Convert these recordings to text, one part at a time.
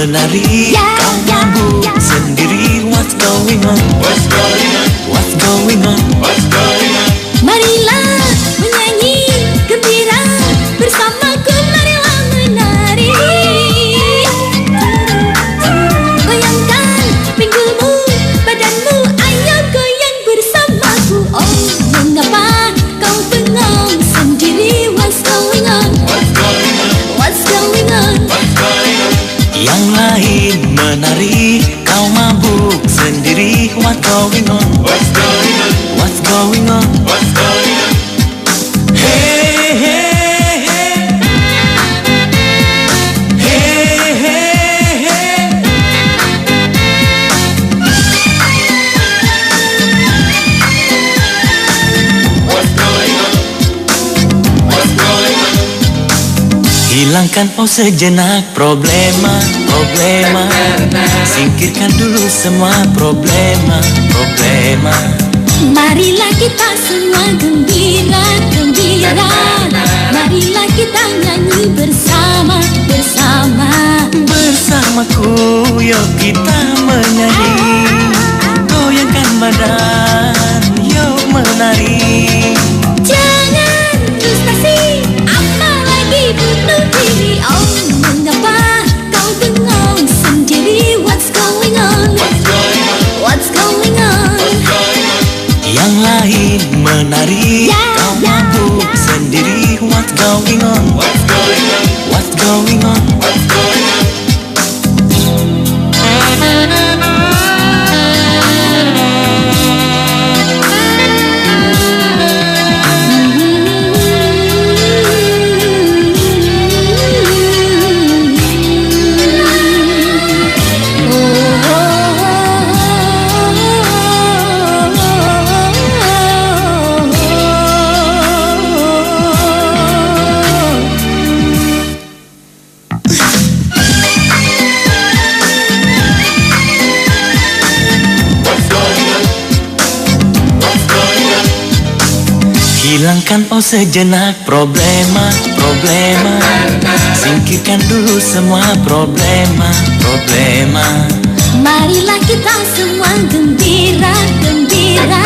menari, kau mabuk sendiri. What's going on? What's going on? What's going on? What's going on? Marilah menyanyi gembira bersamaku, marilah menari. Goyangkan pinggulmu, badanmu, ayo goyang bersamaku. Oh, mengapa kau bengong sendiri? What's going on? What's going on? What's going on? What's going on? Yang lain menari, kau mabuk sendiri. What's going on? What's going on? What's going on? What's going on? Hey, hey, hey. Hey, hey, hey. What's going on? What's going on? Hilangkan oh sejenak problema, problema. Singkirkan dulu semua problema, problema. Marilah kita semua gembira, gembira. Marilah kita nyanyi bersama, bersama. Bersamaku yuk kita menyanyi, goyangkan badan, yuk menari. Jangan frustasi, apalagi bunuh diri. Oh, mengapa kau bengong sendiri? What's going on? What's going on? What's going on? What's going on? Yang lain menari, kau mabuk sendiri. What's going on? What's going on? What's going on? What's going on? Hilangkan oh sejenak problema, problema. Singkirkan dulu semua problema, problema. Marilah kita semua gembira, gembira.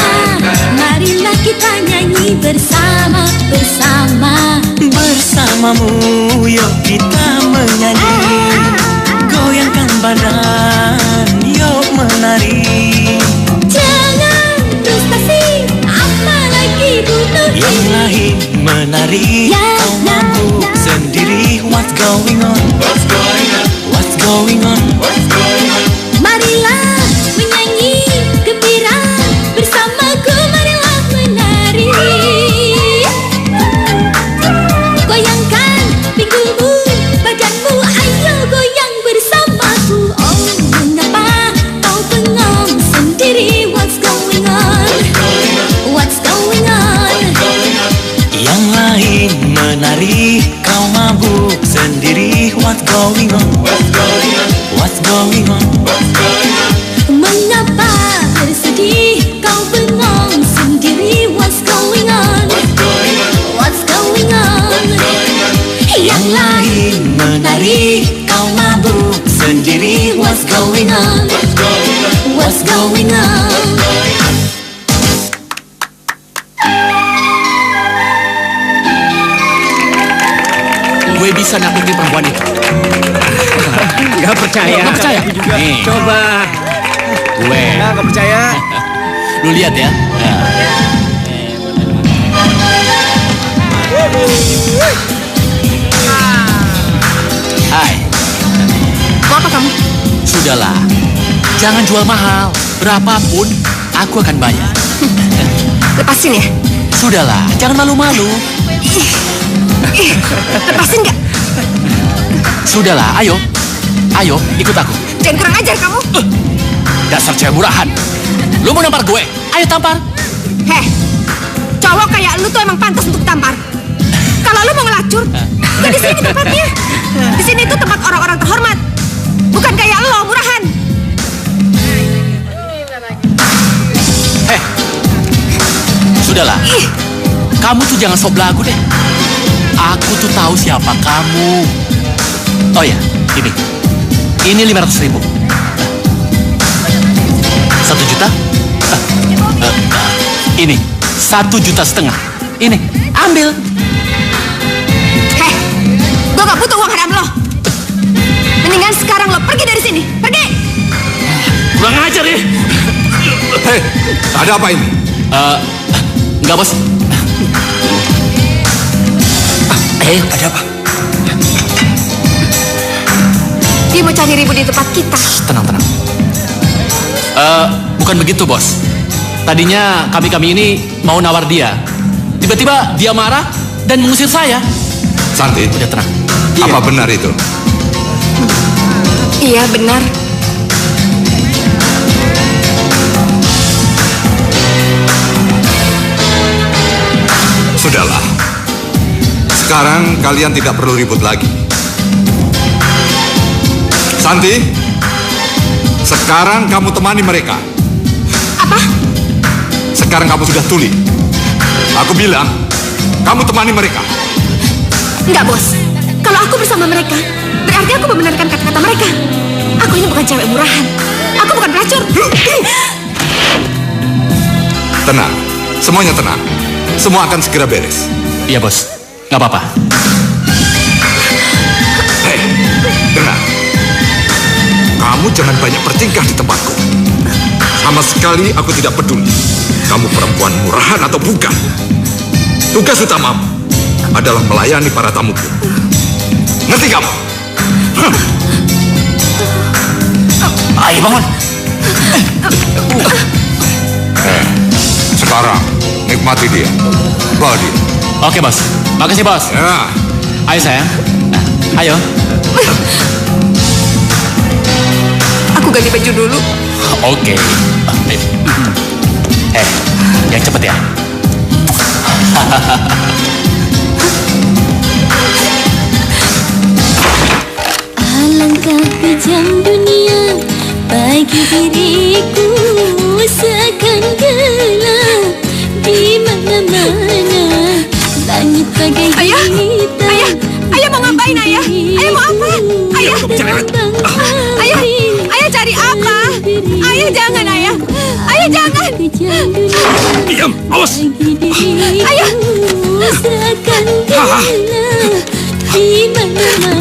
Marilah kita nyanyi bersama, bersama. Bersamamu yuk kita menyanyi, goyangkan badan, yuk menari. Jangan frustasi, apalagi bunuh Yang diri. lain menari, kau mabuk sendiri. What's going on? What's going on? What's going on? What's going on? Marilah menyanyi gembira bersamaku, marilah menari. Goyangkan pinggulmu, badanmu, ayo goyang bersamaku. Oh, mengapa kau bengong sendiri? What's going on? What's going on? Yang lain menari, kau mabuk sendiri. What's going on? What's going on? What's going on? What's going on? Mengapa bersedih kau bengong sendiri? What's going on? What's going on? What's going on? Yang lain menari, kau mabuk sendiri. What's going on? What's going on? What's going on? Gue bisa nakutin perempuan itu. Gak percaya. Gak percaya? Aku juga. Nih. Coba. Gue. Gak percaya. Lu lihat ya. Hai. Mau apa kamu? Sudahlah. Jangan jual mahal. Berapapun, aku akan bayar. Lepasin ya. Sudahlah, jangan malu-malu. Lepasin nggak? Sudahlah, ayo. Ayo, ikut aku. Jangan kurang ajar kamu. Dasar cewek murahan. Lu mau nampar gue? Ayo tampar. Heh, cowok kayak lu tuh emang pantas untuk tampar. Kalau lu mau ngelacur, ya di sini tempatnya. Di sini tuh tempat orang-orang terhormat. Bukan kayak lo, murahan. Heh, sudahlah. Kamu tuh jangan sok belagu deh. Aku tuh tahu siapa kamu. Oh ya, ini. Ini 500.000. 1 juta? Ini 1,5 juta. Ini, ambil. Heh, gue gak butuh uang haram lo. Mendingan sekarang lo pergi dari sini. Pergi. Kurang ajar ya. Hei, ada apa ini? Enggak, Bos. Ada apa? Dia mau cari ribut di tempat kita. Tenang. Bukan begitu, Bos. Tadinya kami ini mau nawar dia. Tiba-tiba dia marah dan mengusir saya. Santi, Udah tenang. apa benar itu? Iya, benar. Sudahlah. Sekarang kalian tidak perlu ribut lagi. Santi, sekarang kamu temani mereka. Apa? Sekarang kamu sudah tuli. Aku bilang, kamu temani mereka. Enggak, Bos. Kalau aku bersama mereka, berarti aku membenarkan kata-kata mereka. Aku ini bukan cewek murahan. Aku bukan pelacur. Tenang, semuanya tenang. Semua akan segera beres. Iya, Bos. Nggak apa-apa. Hei, dengar. Kamu jangan banyak bertingkah di tempatku. Sama sekali aku tidak peduli. Kamu perempuan murahan atau bukan. Tugas utamamu adalah melayani para tamuku. Ngerti kamu? Ayo, bangun. Sekarang nikmati dia. Bawa dia. Oke, Bos. Makasih, Bos. Ya. Ayo, sayang. Ayo. Aku ganti baju dulu. Oke. Yang cepet ya. Alangkah kejam dunia bagi diriku, seakan gelap di mana-mana, langit bagai Ayah, hitam. ayah mau ngapain, ayah? Ayah mau apa? Ayah, ayah cari apa? Ayah jangan, ayah. Ayah jangan. Diam, awas. Ayah. Seakan gelap di mana-mana.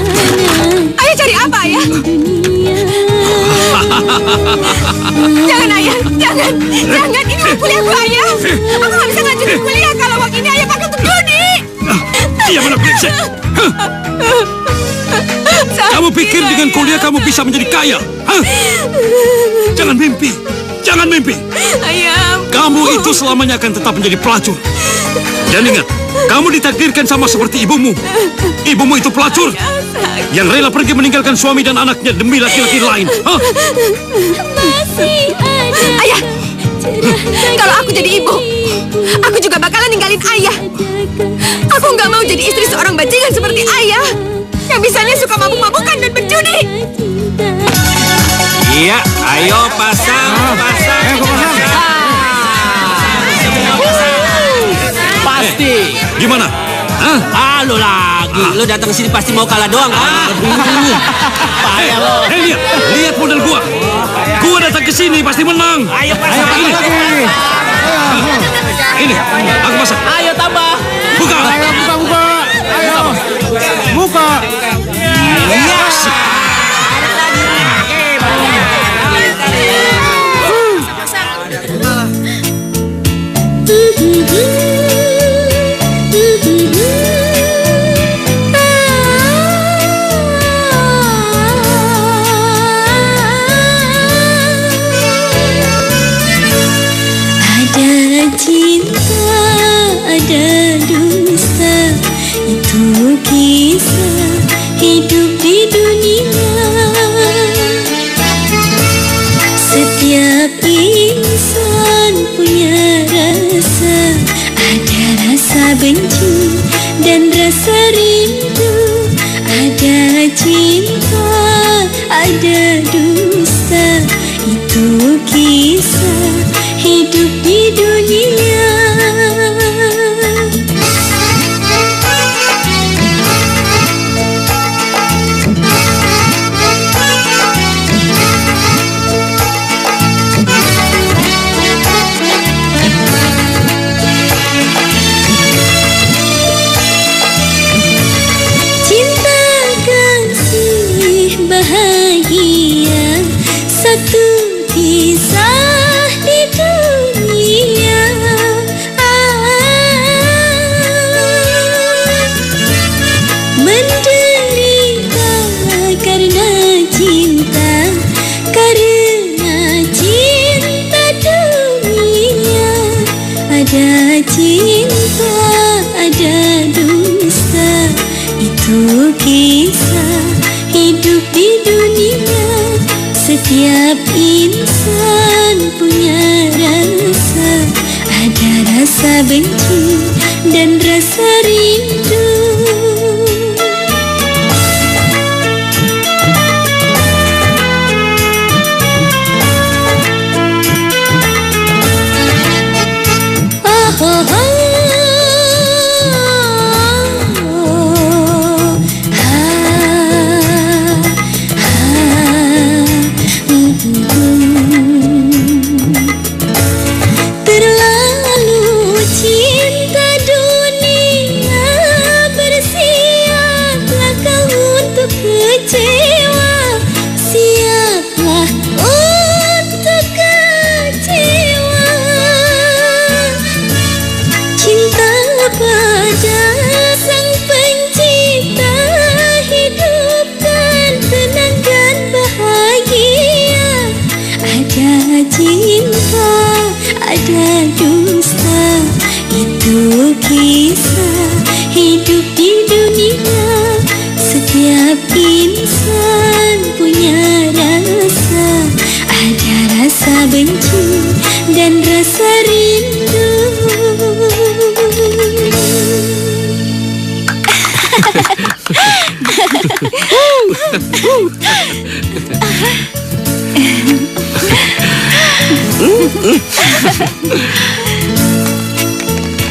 Ayah cari apa, ayah? Jangan, ayah. Jangan. Ini uang kuliahku, ayah. Aku nggak bisa ngajuin kuliah kalau uang ini ayah pakai untuk judi. Diam, anak brengsek. Kamu pikir dengan kuliah kamu bisa menjadi kaya? Hah? Jangan mimpi. Ayah. Kamu itu selamanya akan tetap menjadi pelacur. Dan ingat, kamu ditakdirkan sama seperti ibumu. Ibumu itu pelacur yang rela pergi meninggalkan suami dan anaknya demi laki-laki lain. Hah? Masih ada. Ayah, kalau aku jadi ibu, aku juga bakalan ninggalin ayah. Aku nggak mau jadi istri seorang bajingan seperti ayah, yang bisanya suka mabuk-mabukan dan berjudi. Iya, ayo pasang. Pasti. Gimana? Hah? Lu lagi, lu datang ke sini pasti mau kalah doang kan? Payah lo. Lihat model gua. Gua datang ke sini pasti menang. Ayo pasang. Ini, aku pasang. Ayo tambah. Buka. Buka. Ada cinta, ada dusta, itu kisah hidup di dunia. Setiap insan punya rasa, ada rasa benci dan rasa rindu. Ada cinta, ada dusta, itu kisah hidup di dunia. Setiap insan punya rasa, ada rasa benci dan rasa rindu.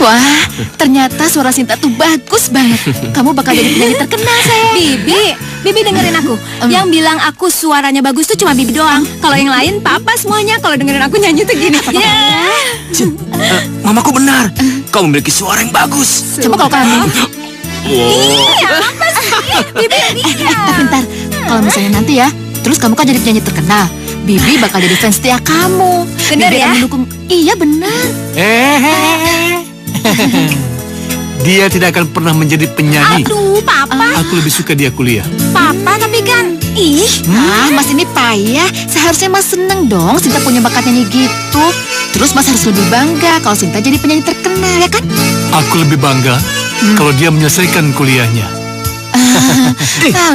Wah, ternyata suara Sinta tuh bagus banget. Kamu bakal jadi penyanyi terkenal, sayang. Bibi dengerin aku. Yang bilang aku suaranya bagus tuh cuma Bibi doang. Kalau yang lain, Papa semuanya. Kalau dengerin aku nyanyi tuh gini. Mamaku benar. Kau memiliki suara yang bagus. Coba kalau kamu. Iya, apa sih? Bibi Tapi ntar, kalau misalnya nanti ya, terus kamu kan jadi penyanyi terkenal, Bibi bakal jadi fans setia kamu. Bener Bibi ya? akan mendukung. Iya benar. Dia tidak akan pernah menjadi penyanyi. Aduh, Papa. Aku lebih suka dia kuliah. Papa tapi kan, Mas ini payah. Seharusnya Mas seneng dong Sinta punya bakat nyanyi gitu. Terus Mas harus lebih bangga kalau Sinta jadi penyanyi terkenal, ya kan? Aku lebih bangga kalau dia menyelesaikan kuliahnya.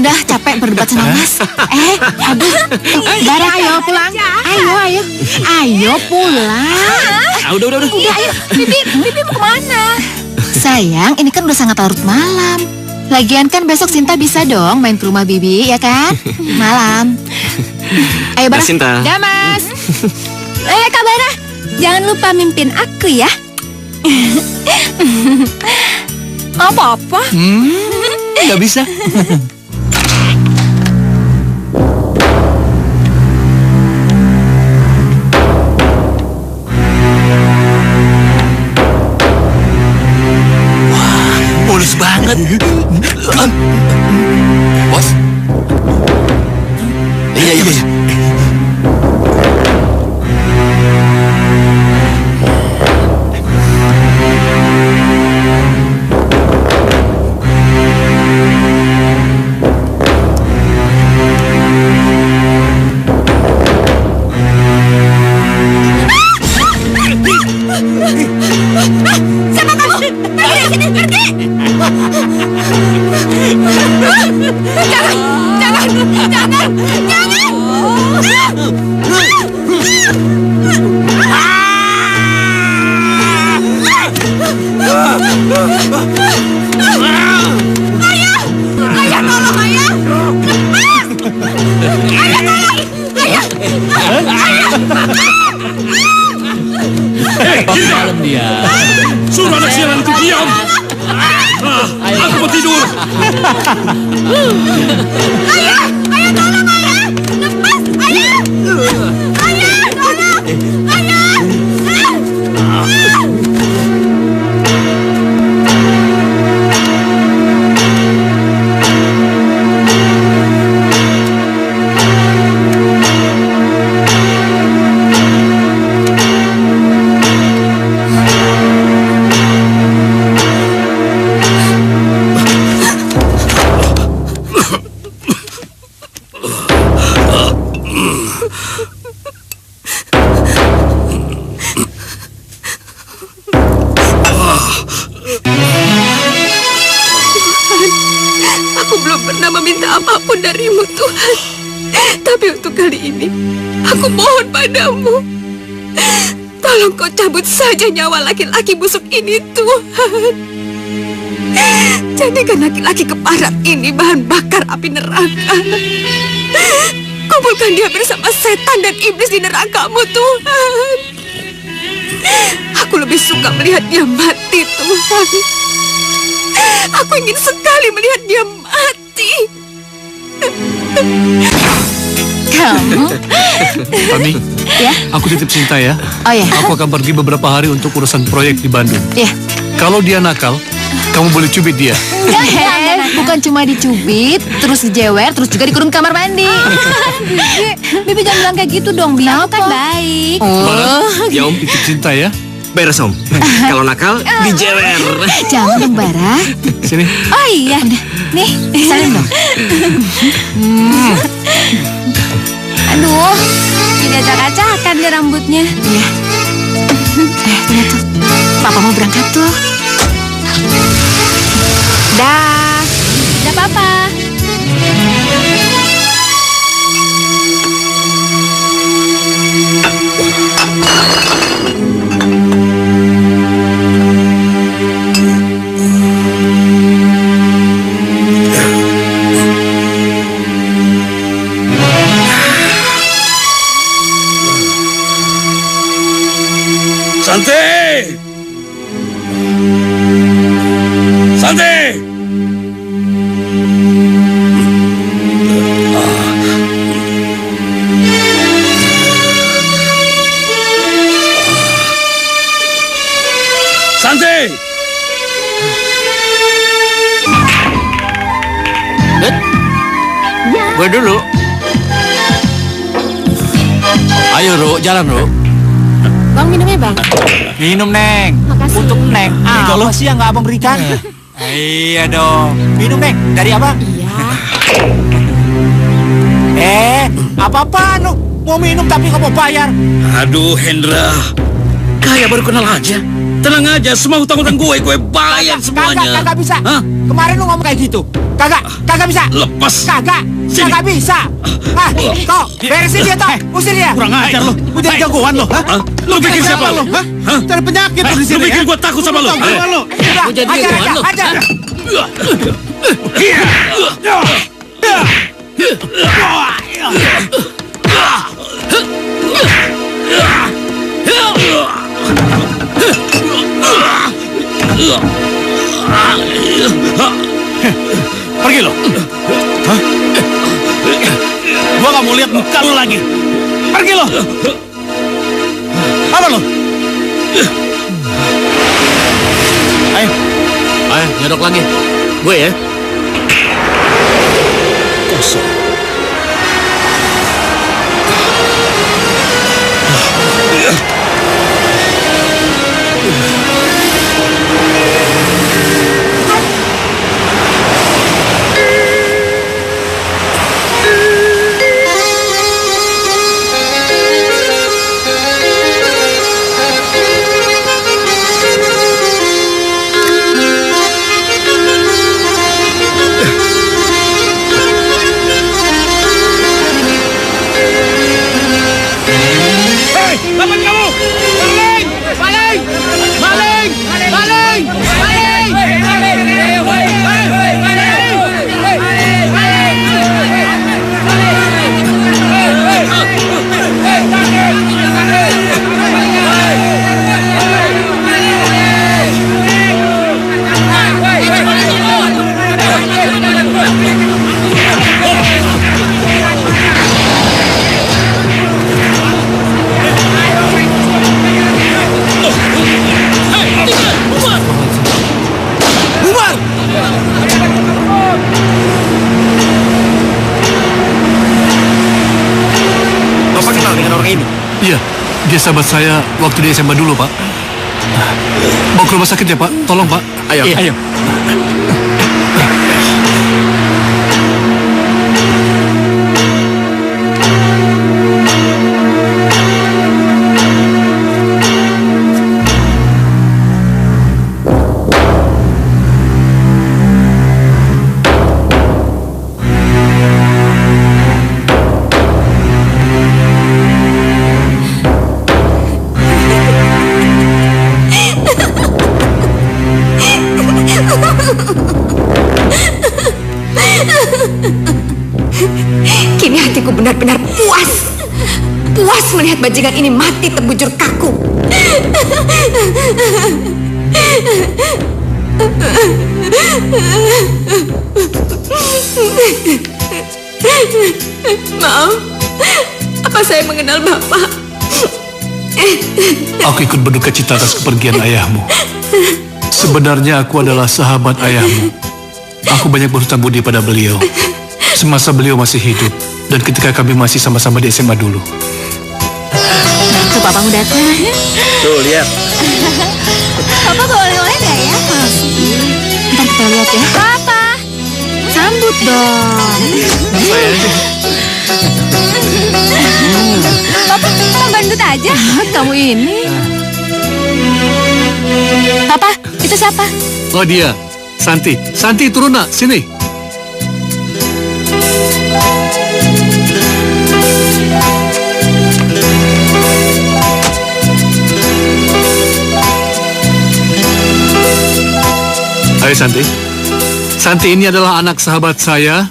Udah capek berdebat sama Mas. Aduh, bareng ayo pulang. Ayo pulang. Udah. Iya, ayo. Bibi mau kemana? Sayang, ini kan udah sangat larut malam. Lagian kan besok Sinta bisa dong main ke rumah Bibi, ya kan? Malam. Ayo bareng. Sinta. Ya, Mas. Kak Bara, jangan lupa mimpin aku ya. Apa-apa? Nggak bisa. Mulus banget. Bos. Iya, bos. Siapa kamu? Pergi dari sini, pergi! Ayah, tolong ayah! Malam dia. Suruh anak sialan itu diam. Aku mau tidur. Ayah, tolong ayah! Lepas, ayah! Ayah, tolong! Ayah! Aku belum pernah meminta apapun darimu, Tuhan. Tapi untuk kali ini. Aku mohon padamu. Tolong kau cabut saja nyawa laki-laki busuk ini, Tuhan. Jadikan laki-laki keparat ini bahan bakar api neraka. Kumpulkan dia bersama setan dan iblis di neraka-Mu, Tuhan. Aku lebih suka melihat dia mati, Tuhan. Aku ingin sekali melihat dia mati. Kamu? Mami, Ya? aku titip Sinta ya. Oh ya. Aku akan pergi beberapa hari untuk urusan proyek di Bandung. Ya. Kalau dia nakal, kamu boleh cubit dia. Bukan cuma dicubit, terus dijewer, terus juga dikurung kamar mandi. Bibi jangan bilang kayak gitu dong, Bi. Aku kan baik. Barat, ya Om titip Sinta ya. Beres, Om. Kalau nakal, dijewer. Jangan dong, Bara. Sini. Oh iya. Nih, salim dong. Aduh, tidak acak-acakan dia rambutnya. Iya. Tunggu tuh. Papa mau berangkat tuh. Dah. Dah, Papa. Santi! Santi! Santi! Gue dulu. Ayo, Ru, jalan, Ru. Bang, minumnya, Bang. Minum, Neng. Makasih. Untuk Neng. Apa sih yang nggak Abang berikan? Iya dong. Minum, Neng. Dari Abang. Iya. Apa-apaan lu? Mau minum tapi nggak mau bayar. Aduh, Hendra. Kayak baru kenal aja. Tenang aja, semua hutang-hutang gue bayar semuanya. Kagak bisa. Hah? Kemarin lu ngomong kayak gitu. Kagak bisa. Lepas. Sini. Kagak bisa. Kok beresin dia toh. Usir dia. Kurang ajar lo. Lu jadi jagoan lo. Hah? Lu bikin siapa lo? Hah? Cari penyakit Lu bikin gue takut sama lo. Gue jadi jagoan lo. Hajar. Pergi lo. Hah? Gua gak mau lihat muka lo lagi. Pergi lo. Apa lo? Ayo, nyodok lagi. Gue ya. Kosong. Dia sahabat saya waktu di SMA dulu, Pak. Bawa ke rumah sakit ya, Pak. Tolong, Pak. Ayo. Puas melihat bajingan ini mati terbujur kaku. Maaf, apa saya mengenal Bapak? Aku ikut berduka cita atas kepergian ayahmu. Sebenarnya aku adalah sahabat ayahmu. Aku banyak berhutang budi pada beliau semasa beliau masih hidup dan ketika kami masih sama-sama di SMA dulu. Tuh papamu datang. Tuh, lihat. Papa bawa oleh-oleh gak ya? Ntar kita lihat ya. Papa, sambut dong. Papa, bandut aja. Kamu ini. Papa, itu siapa? Oh dia, Santi. Santi turun nak, sini. Hai Santi. Santi ini adalah anak sahabat saya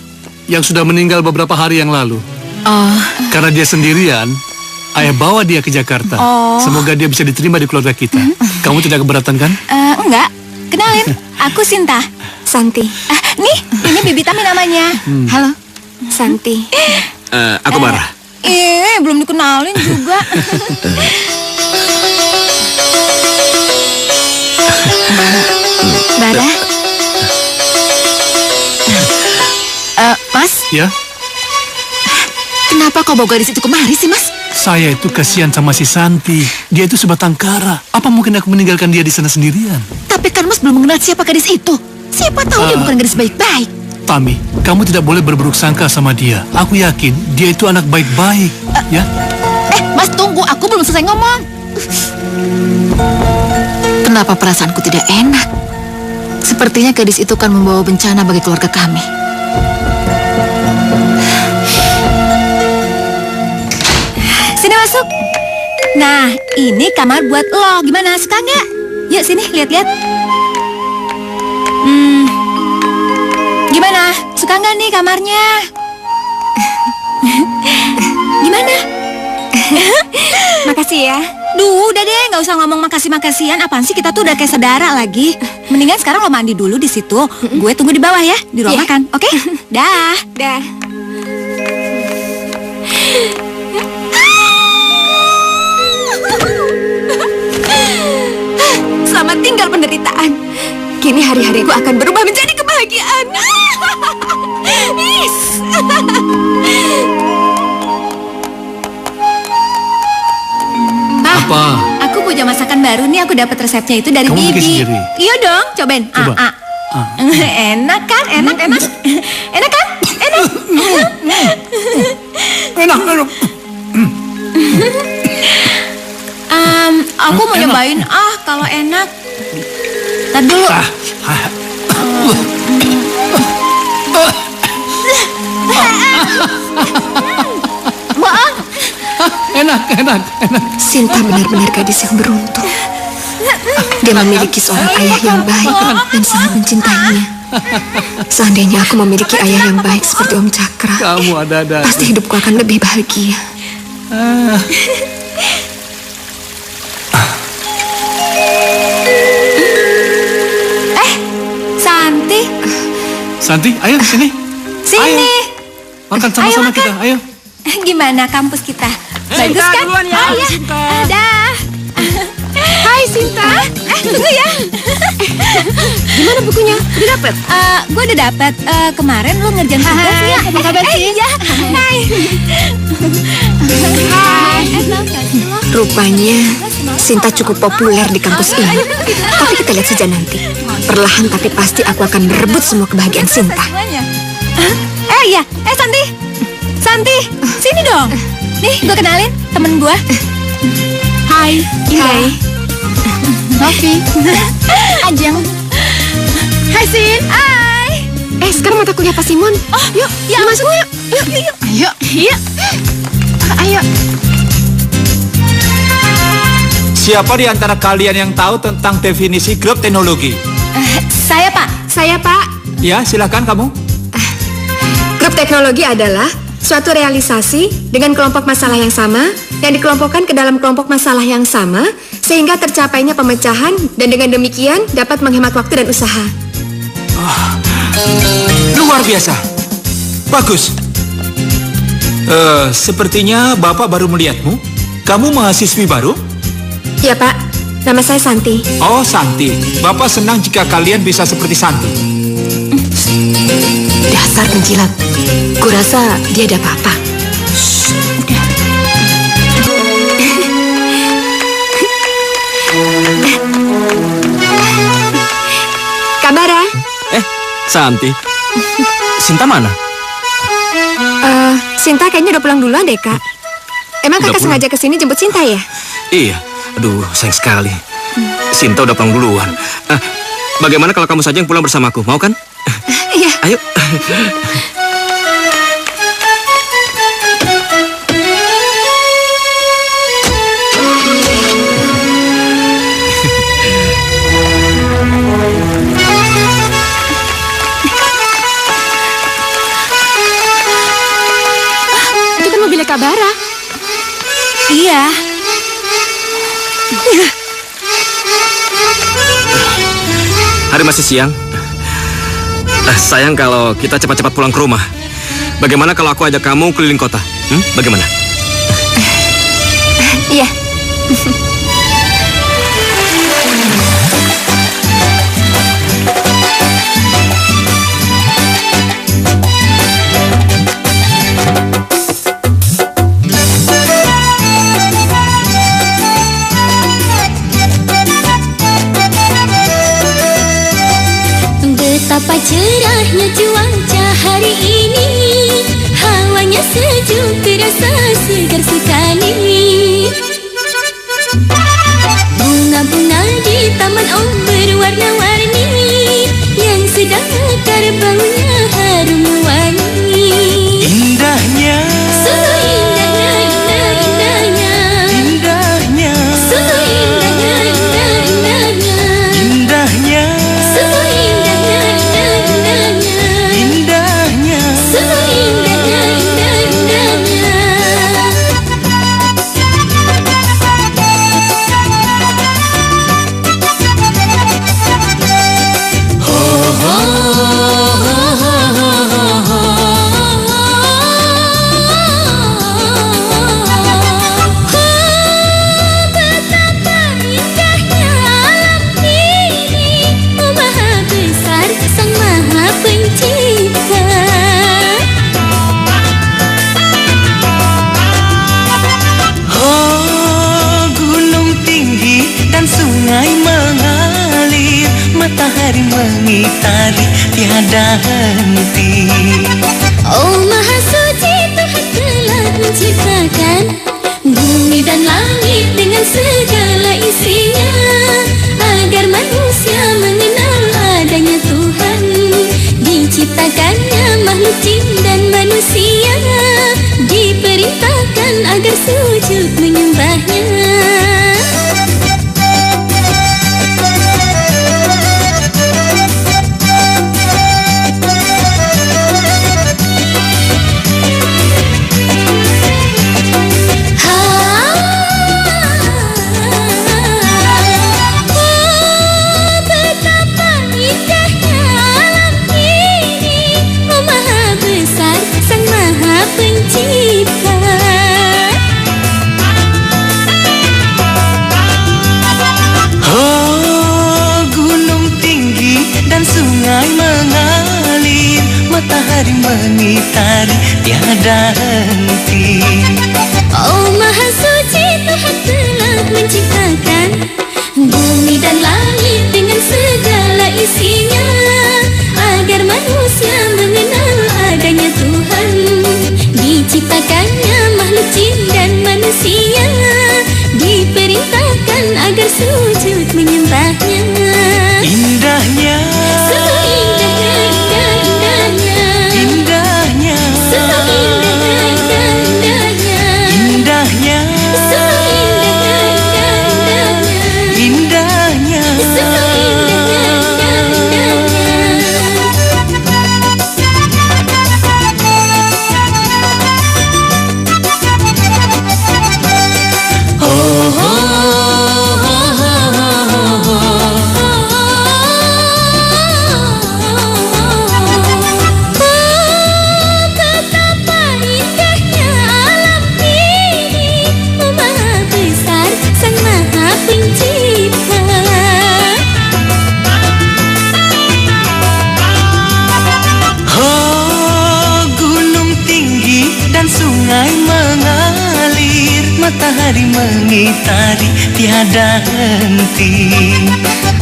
yang sudah meninggal beberapa hari yang lalu. Oh. Karena dia sendirian, ayah bawa dia ke Jakarta. Oh. Semoga dia bisa diterima di keluarga kita. Kamu tidak keberatan kan? Enggak. Kenalin, aku Sinta. Santi. Nih, ini Bibi Tami namanya. Halo. Santi. Aku Bara. Belum dikenalin juga. Bara. Mas, Ya, kenapa kau bawa gadis itu kemari sih, Mas? saya itu kasihan sama si Santi. Dia itu sebatang kara. Apa mungkin aku meninggalkan dia di sana sendirian? Tapi kan Mas belum mengenal siapa gadis itu. Siapa tahu dia bukan gadis baik-baik. Tami, kamu tidak boleh berburuk sangka sama dia. Aku yakin dia itu anak baik-baik. Ya, Mas tunggu, aku belum selesai ngomong. Kenapa perasaanku tidak enak? Sepertinya gadis itu kan membawa bencana bagi keluarga kami. Sini masuk. Nah, ini kamar buat lo. Gimana, suka nggak? Yuk sini, lihat-lihat. Gimana? Suka nggak nih kamarnya? Gimana? Makasih ya. Duh, udah deh, nggak usah ngomong makasih-makasian. Apaan sih, kita tuh udah kayak saudara lagi. Mendingan sekarang lo mandi dulu di situ. Gue tunggu di bawah ya, di ruang Iya. makan. Oke? Dah. Dah. Selamat tinggal penderitaan. Kini hari-hariku akan berubah menjadi kebahagiaan. Yes. apa? Aku punya masakan baru nih, aku dapat resepnya itu dari Kamu bikin Bibi. sendiri? Iya dong, cobain. Coba. Enak kan? Enak. Enak kan? Enak. Enak. Aku mau nyobain kalau enak. Ntar dulu. Bohong. Enak. Sinta benar-benar gadis yang beruntung. Dia memiliki seorang ayah yang baik dan sangat mencintainya. Seandainya aku memiliki ayah yang baik seperti Om Cakra, Kamu ada-ada. pasti hidupku akan lebih bahagia. Santi. Santi, ayo sini. Sini. Makan sama-sama Ayo, makan. kita, ayo. Gimana kampus kita? Bagus kan? duluan ya, Oh, ya. Sinta. Dah. Hai Sinta. Tunggu ya. Gimana bukunya? Udah dapet? Gue udah dapat. Kemarin lu ngerjain tugas nggak? Apa kabar sih? Iya. Hai. Hai. Rupanya Sinta cukup populer di kampus ini. Tapi kita lihat saja nanti. Perlahan tapi pasti aku akan merebut semua kebahagiaan Sinta. Iya. Santi. Santi, sini dong. Nih, gue kenalin temen gue. Hai. Hai. Novi. Ajeng. Hai Sin. Hai. Sekarang mata kuliah Pak Simon. Oh, yuk masuk yuk. Yuk. Ayo. Siapa di antara kalian yang tahu tentang definisi grup teknologi? Saya Pak. Saya Pak. Ya, silakan kamu. Grup teknologi adalah suatu realisasi dengan kelompok masalah yang sama yang dikelompokkan ke dalam kelompok masalah yang sama sehingga tercapainya pemecahan dan dengan demikian dapat menghemat waktu dan usaha. Luar biasa. Bagus. Sepertinya Bapak baru melihatmu. Kamu mahasiswi baru? Ya Pak, nama saya Santi. Oh, Santi. Bapak senang jika kalian bisa seperti Santi. Dasar penjilat. Kurasa dia ada apa-apa. Udah. Kabara. Santi. Sinta mana? Sinta kayaknya udah pulang duluan deh, Kak. Emang Udah kakak pulang? sengaja kesini jemput Sinta ya? Iya. Aduh, sayang sekali. Sinta udah pulang duluan. Bagaimana kalau kamu saja yang pulang bersamaku? Mau kan? Iya. Ayo. Itu kan mobilnya Kabara. Iya. Hari masih siang. Sayang kalau kita cepat-cepat pulang ke rumah. Bagaimana kalau aku ajak kamu keliling kota? Bagaimana? Iya. Betapa cerahnya cuaca hari ini, hawanya sejuk terasa segar sekali. Bunga-bunga di taman berwarna-warni yang sedang mekar baunya harum wangi. Indahnya, Sungguh indahnya, indah-indahnya. indahnya, Sungguh indahnya, indah-indahnya. indahnya, Sungguh indahnya, indah-indahnya. indahnya. Sungguh indahnya, indah-indahnya. Betapa indahnya alam ini, oh maha besar sang maha pencipta. Oh, gunung tinggi dan sungai mengalir, matahari mengitari tiada henti. Oh maha suci Tuhan telah menciptakan bumi dan langit dengan segala isinya, agar manusia mengenal adanya Tuhan. Diciptakannya makhluk jin dan manusia, diperintahkan agar sujud menyembahnya. Betapa indahnya alam ini, oh maha besar sang maha pencipta. Oh, gunung tinggi dan sungai mengalir, matahari mengitari tiada henti. Oh maha suci Tuhan telah menciptakan bumi dan langit dengan segala isinya, agar manusia mengenal adanya Tuhan. Diciptakannya makhluk jin dan manusia, diperintahkan agar sujud menyembahnya. Indahnya, Sungguh indahnya, indah-indahnya. indahnya, Sungguh indahnya, indah-indahnya. indahnya, Sungguh indahnya, menari mengitari tiada henti.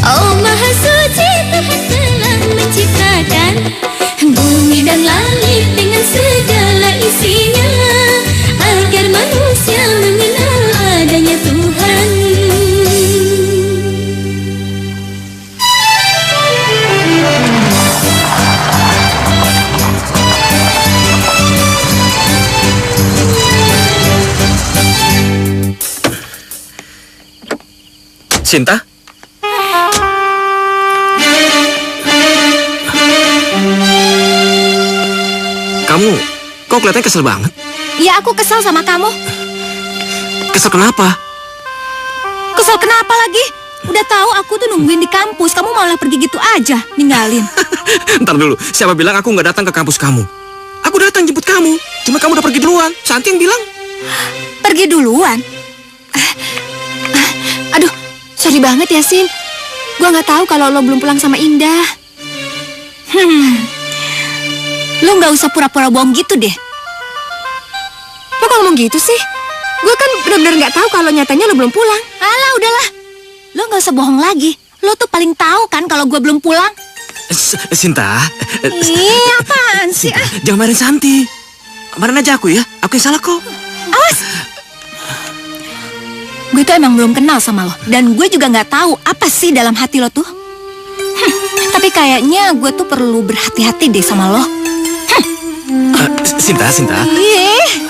Oh Maha Suci, Tuhan telah menciptakan bumi dan langit dengan segala isinya, agar manusia mengenal adanya Tuhan. Sinta? Kok kelihatannya kesel banget? Ya aku kesel sama kamu. Kesel kenapa? Kesel kenapa lagi? Udah tahu aku tuh nungguin di kampus, kamu malah pergi gitu aja, ninggalin. Ntar dulu, siapa bilang aku nggak datang ke kampus kamu? Aku datang jemput kamu, cuma kamu udah pergi duluan. Santi yang bilang. Pergi duluan? Aduh, sorry banget ya, Sin. Gua nggak tahu kalau lo belum pulang sama Indah. Lo nggak usah pura-pura bohong gitu deh. Lo kok ngomong gitu sih? Gue kan benar-benar nggak tahu kalau nyatanya lo belum pulang. Alah, udahlah. Lo nggak usah bohong lagi. Lo tuh paling tahu kan kalau gue belum pulang. Sinta. Ih, apaan sih? Jangan marahin Santi. Marahin aja aku ya. Aku yang salah kok. Awas. Gue tuh emang belum kenal sama lo. Dan gue juga nggak tahu apa sih dalam hati lo tuh. Tapi kayaknya gue tuh perlu berhati-hati deh sama lo. Sinta. Ih.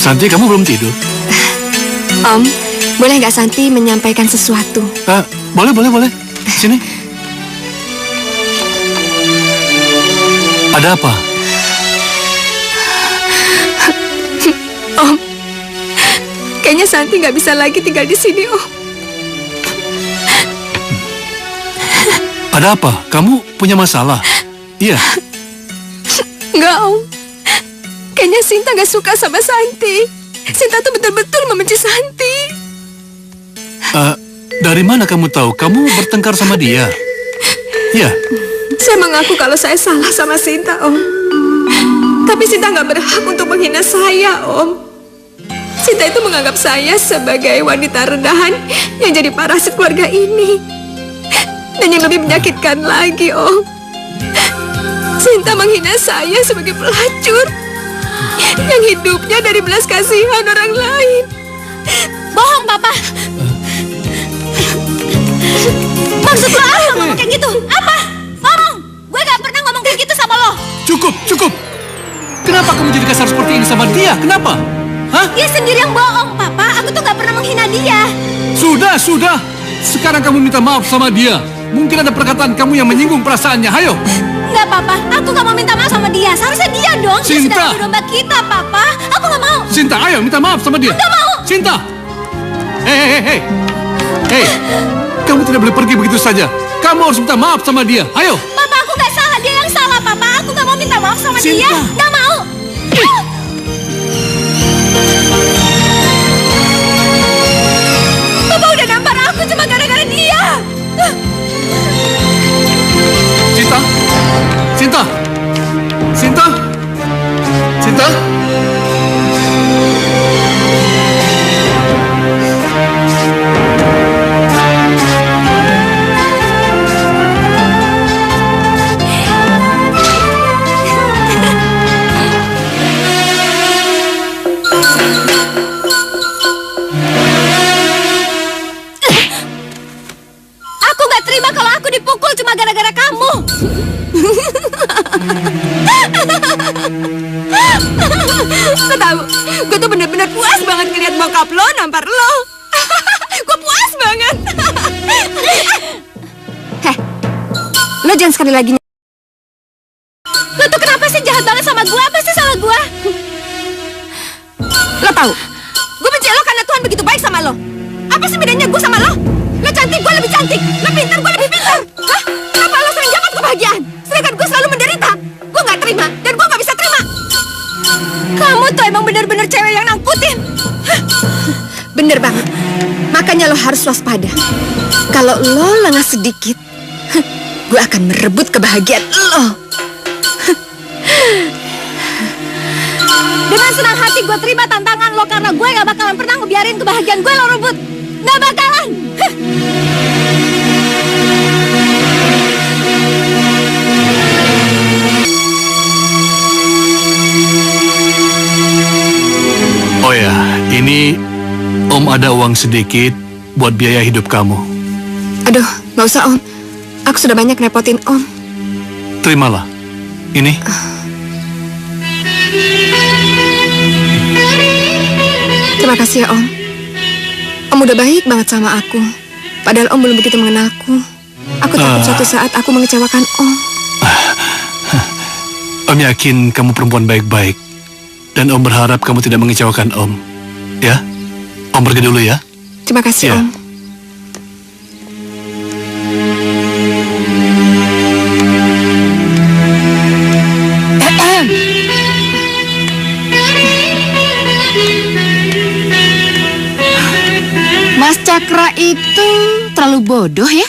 Santi, kamu belum tidur? Om, boleh nggak Santi menyampaikan sesuatu? Boleh. Sini. Ada apa? Om, kayaknya Santi nggak bisa lagi tinggal di sini, Om. Ada apa? Kamu punya masalah? Iya. Nggak, Om. Kayaknya Sinta gak suka sama Santi. Sinta tuh betul-betul membenci Santi. Dari mana kamu tahu? Kamu bertengkar sama dia? Iya. Saya mengaku kalau saya salah sama Sinta, Om. Tapi Sinta gak berhak untuk menghina saya, Om. Sinta itu menganggap saya sebagai wanita rendahan yang jadi parasit keluarga ini. Dan yang lebih menyakitkan lagi, Om, Sinta menghina saya sebagai pelacur yang hidupnya dari belas kasihan orang lain. Bohong, Papa. Maksud lo apa ngomong kayak gitu? Apa? Ngomong. Gue gak pernah ngomong kayak gitu sama lo. Cukup. Kenapa kamu jadi kasar seperti ini sama dia? Kenapa? Hah? Dia sendiri yang bohong, Papa. Aku tuh gak pernah menghina dia. Sudah. Sekarang kamu minta maaf sama dia. Mungkin ada perkataan kamu yang menyinggung perasaannya. Hayo. Enggak, Papa. Aku gak mau minta maaf sama dia. Seharusnya dia dong. Dia Sinta. sudah adu domba kita, Papa. Aku gak mau. Sinta, ayo minta maaf sama dia. Gak mau. Sinta. Hei. Kamu tidak boleh pergi begitu saja. Kamu harus minta maaf sama dia. Ayo. Papa, aku gak salah. Dia yang salah, Papa. Aku gak mau minta maaf sama Sinta. dia. Gak mau. Papa udah nampar aku cuma gara-gara dia. Sinta. Aku gak terima kalau aku dipukul cuma gara-gara kamu. Lo tahu, gue tuh bener-bener puas banget ngeliat bokap lo nampar lo. Gue puas banget. Heh, lo jangan sekali lagi. Lo tuh kenapa sih jahat banget sama gue? Apa sih salah gue? Lo tahu, gue benci lo karena Tuhan begitu baik sama lo. Apa sih bedanya gue sama lo? Lo cantik, gue lebih cantik. cantik, lo pintar, gue lebih pintar. Hah? Kenapa lo sering dapat kebahagiaan? Sedangkan gue selalu menderita. Gue nggak terima, dan gue nggak bisa terima. Kamu tuh emang benar-benar cewek yang nangkutin. Bener banget. Makanya lo harus waspada. Kalau lo lengah sedikit, gue akan merebut kebahagiaan lo. Dengan senang hati gue terima tantangan lo karena gue gak bakalan pernah ngebiarin kebahagiaan gue lo rebut. Gak bakalan. Oh ya, ini Om ada uang sedikit buat biaya hidup kamu. Aduh, gak usah Om. Aku sudah banyak repotin Om. Terimalah. Ini. Terima kasih ya Om. Om udah baik banget sama aku. Padahal Om belum begitu mengenalku. Aku takut suatu saat aku mengecewakan Om. Om yakin kamu perempuan baik-baik. Dan Om berharap kamu tidak mengecewakan Om. Ya? Om pergi dulu ya. Terima kasih Ya. Om. Mas Cakra itu terlalu bodoh ya.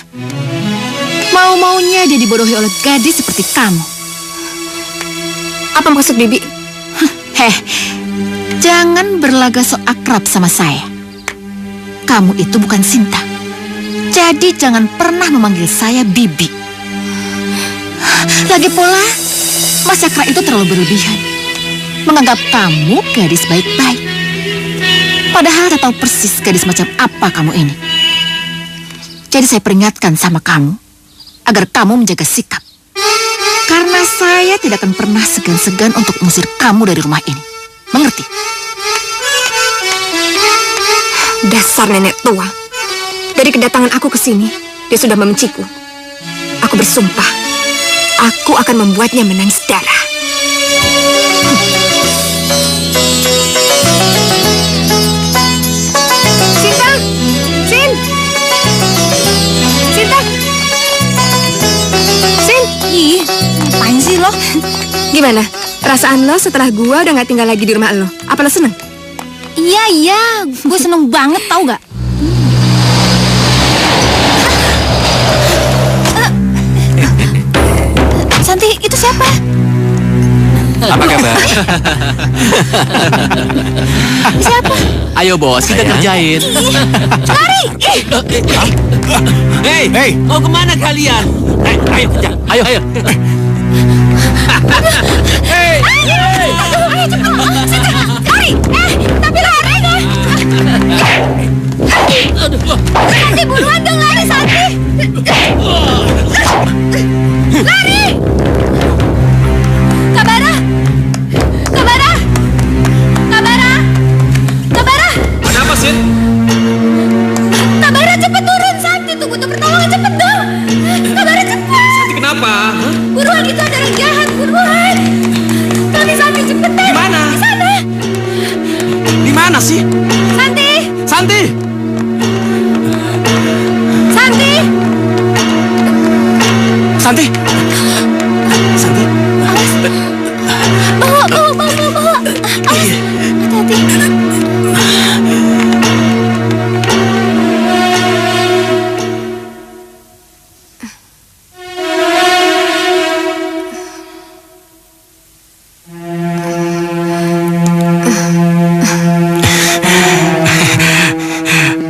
Mau-maunya dia dibodohi oleh gadis seperti kamu. Apa maksud Bibi? Jangan berlagak so akrab sama saya. Kamu itu bukan Sinta. Jadi jangan pernah memanggil saya Bibi. Lagi pula, Mas Cakra itu terlalu berlebihan. Menganggap kamu gadis baik-baik. Padahal saya tahu persis gadis macam apa kamu ini. Jadi saya peringatkan sama kamu, agar kamu menjaga sikap. Karena saya tidak akan pernah segan-segan untuk mengusir kamu dari rumah ini. Mengerti? Dasar nenek tua. Dari kedatangan aku ke sini, dia sudah membenciku. Aku bersumpah, aku akan membuatnya menangis darah. Sinta! Sin! Sinta! Sin! Ih, ngapain sih lo? Gimana? Perasaan lo setelah gua udah gak tinggal lagi di rumah lo? Apa lo seneng? Iya, gue seneng banget tau gak? Santi, itu siapa? Apa kabar? Siapa? Ayo bos, kita kerjain. Lari! Hei, mau kemana kalian? Ayo kejar, ayo. Hei, Ayo cepat! Santi, lari! Tapi lari dong! Santi, buruan dong lari, Santi! Lari! Kabara! Kabara! Kabara! Kabara! Ada apa, Sin? Kabara, cepet turun, Santi! Tunggu tuh pertolongan, cepet dong! Kabara, cepet! Santi kenapa? Buruan, itu ada orang jahat, buruan! Santi, cepetan! Di mana? Di sana! Di mana sih? Santi! Santi! Santi! Santi! Santi! Awas! Bawa! Awas! Hati-hati!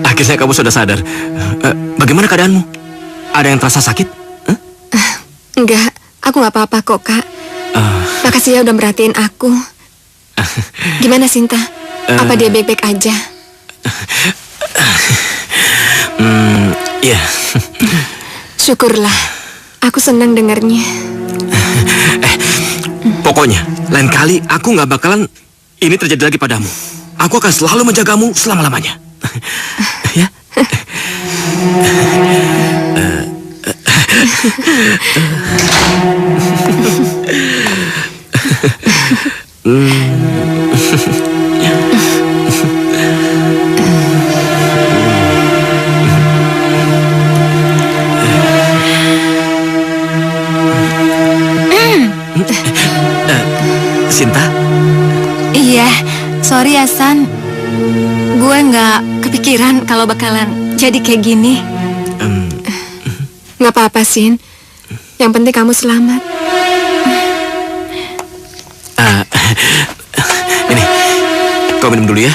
Akhirnya kamu sudah sadar. Bagaimana keadaanmu? Ada yang terasa sakit? Enggak, aku gak apa-apa kok, Kak. Makasih ya udah merhatiin aku. Gimana Sinta? Apa dia baik-baik aja? Iya. Syukurlah, aku senang dengarnya. Pokoknya, lain kali aku nggak bakalan ini terjadi lagi padamu. Aku akan selalu menjagamu selama-lamanya. Ya? Sinta? Iya, sorry ya San. Gue nggak kepikiran kalau bakalan jadi kayak gini. Nggak apa-apa, Sin. Yang penting kamu selamat. Ini, kau minum dulu ya.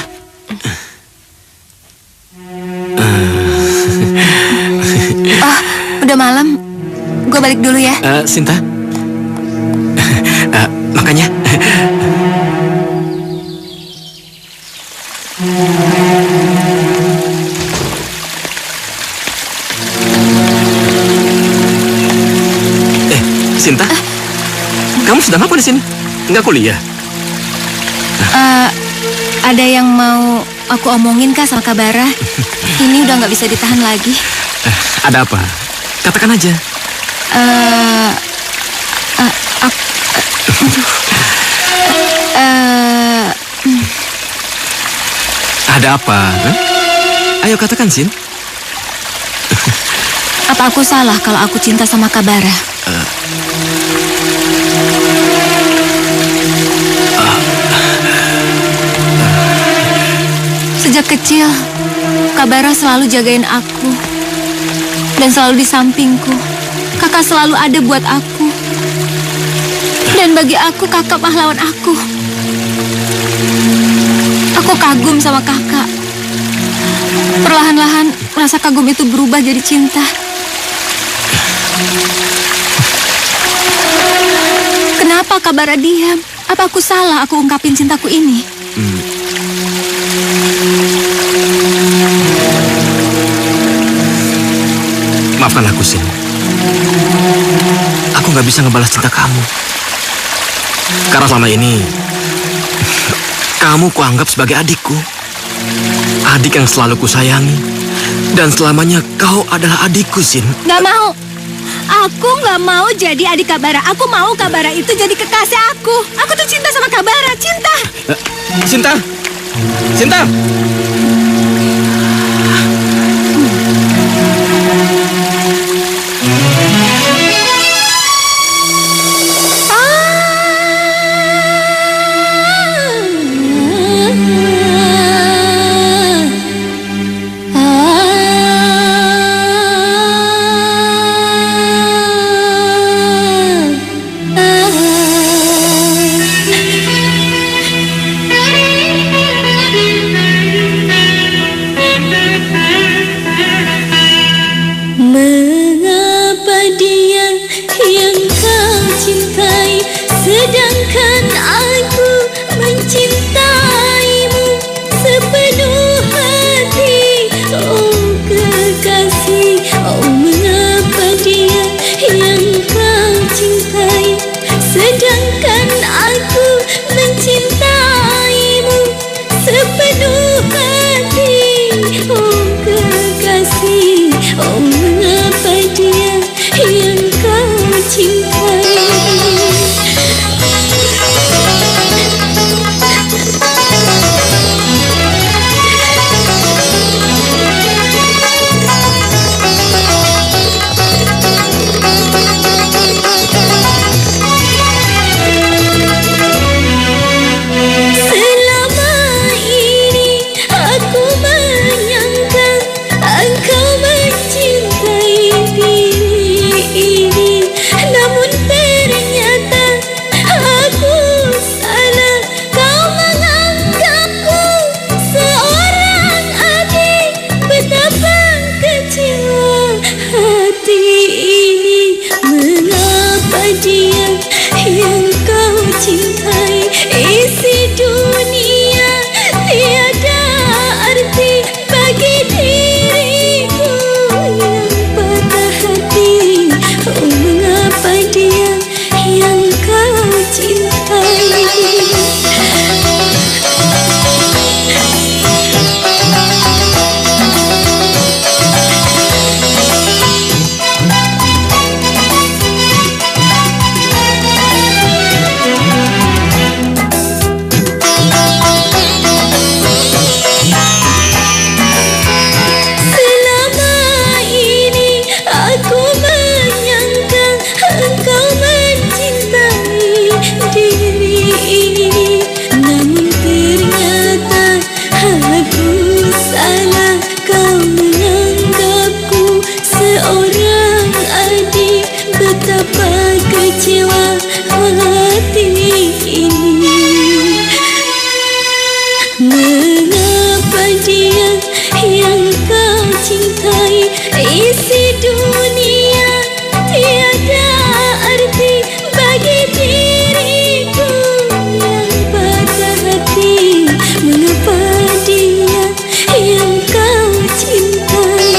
Oh, udah malam. Gue balik dulu ya. Sinta, makanya. Sinta, kamu sedang apa di sini? Enggak kuliah? Ada yang mau aku omongin Kak sama Kak Bara. Ini udah nggak bisa ditahan lagi. Ada apa? Katakan aja. Ada apa? Ayo katakan, Sin. Apa aku salah kalau aku cinta sama Kak Bara? Sejak kecil, Kak Bara selalu jagain aku dan selalu di sampingku. Kakak selalu ada buat aku. Dan bagi aku, kakak pahlawan aku. Aku kagum sama kakak. Perlahan-lahan, rasa kagum itu berubah jadi cinta. Kenapa Kak Bara diam? Apa aku salah aku ungkapin cintaku ini? Maafkan aku, Sin. Aku nggak bisa ngebalas cinta kamu. Karena selama ini, kamu kuanggap sebagai adikku. Adik yang selalu kusayangi. Dan selamanya kau adalah adikku, Sin. Nggak mau. Aku nggak mau jadi adik Kak Bara. Aku mau Kak Bara itu jadi kekasih aku. Aku tuh cinta sama Kak Bara, cinta. Sinta! Sinta! betapa kecewa hati ini. Mengapa dia yang kau cintai isi dunia tiada arti bagi diriku yang patah hati. Mengapa dia yang kau cintai?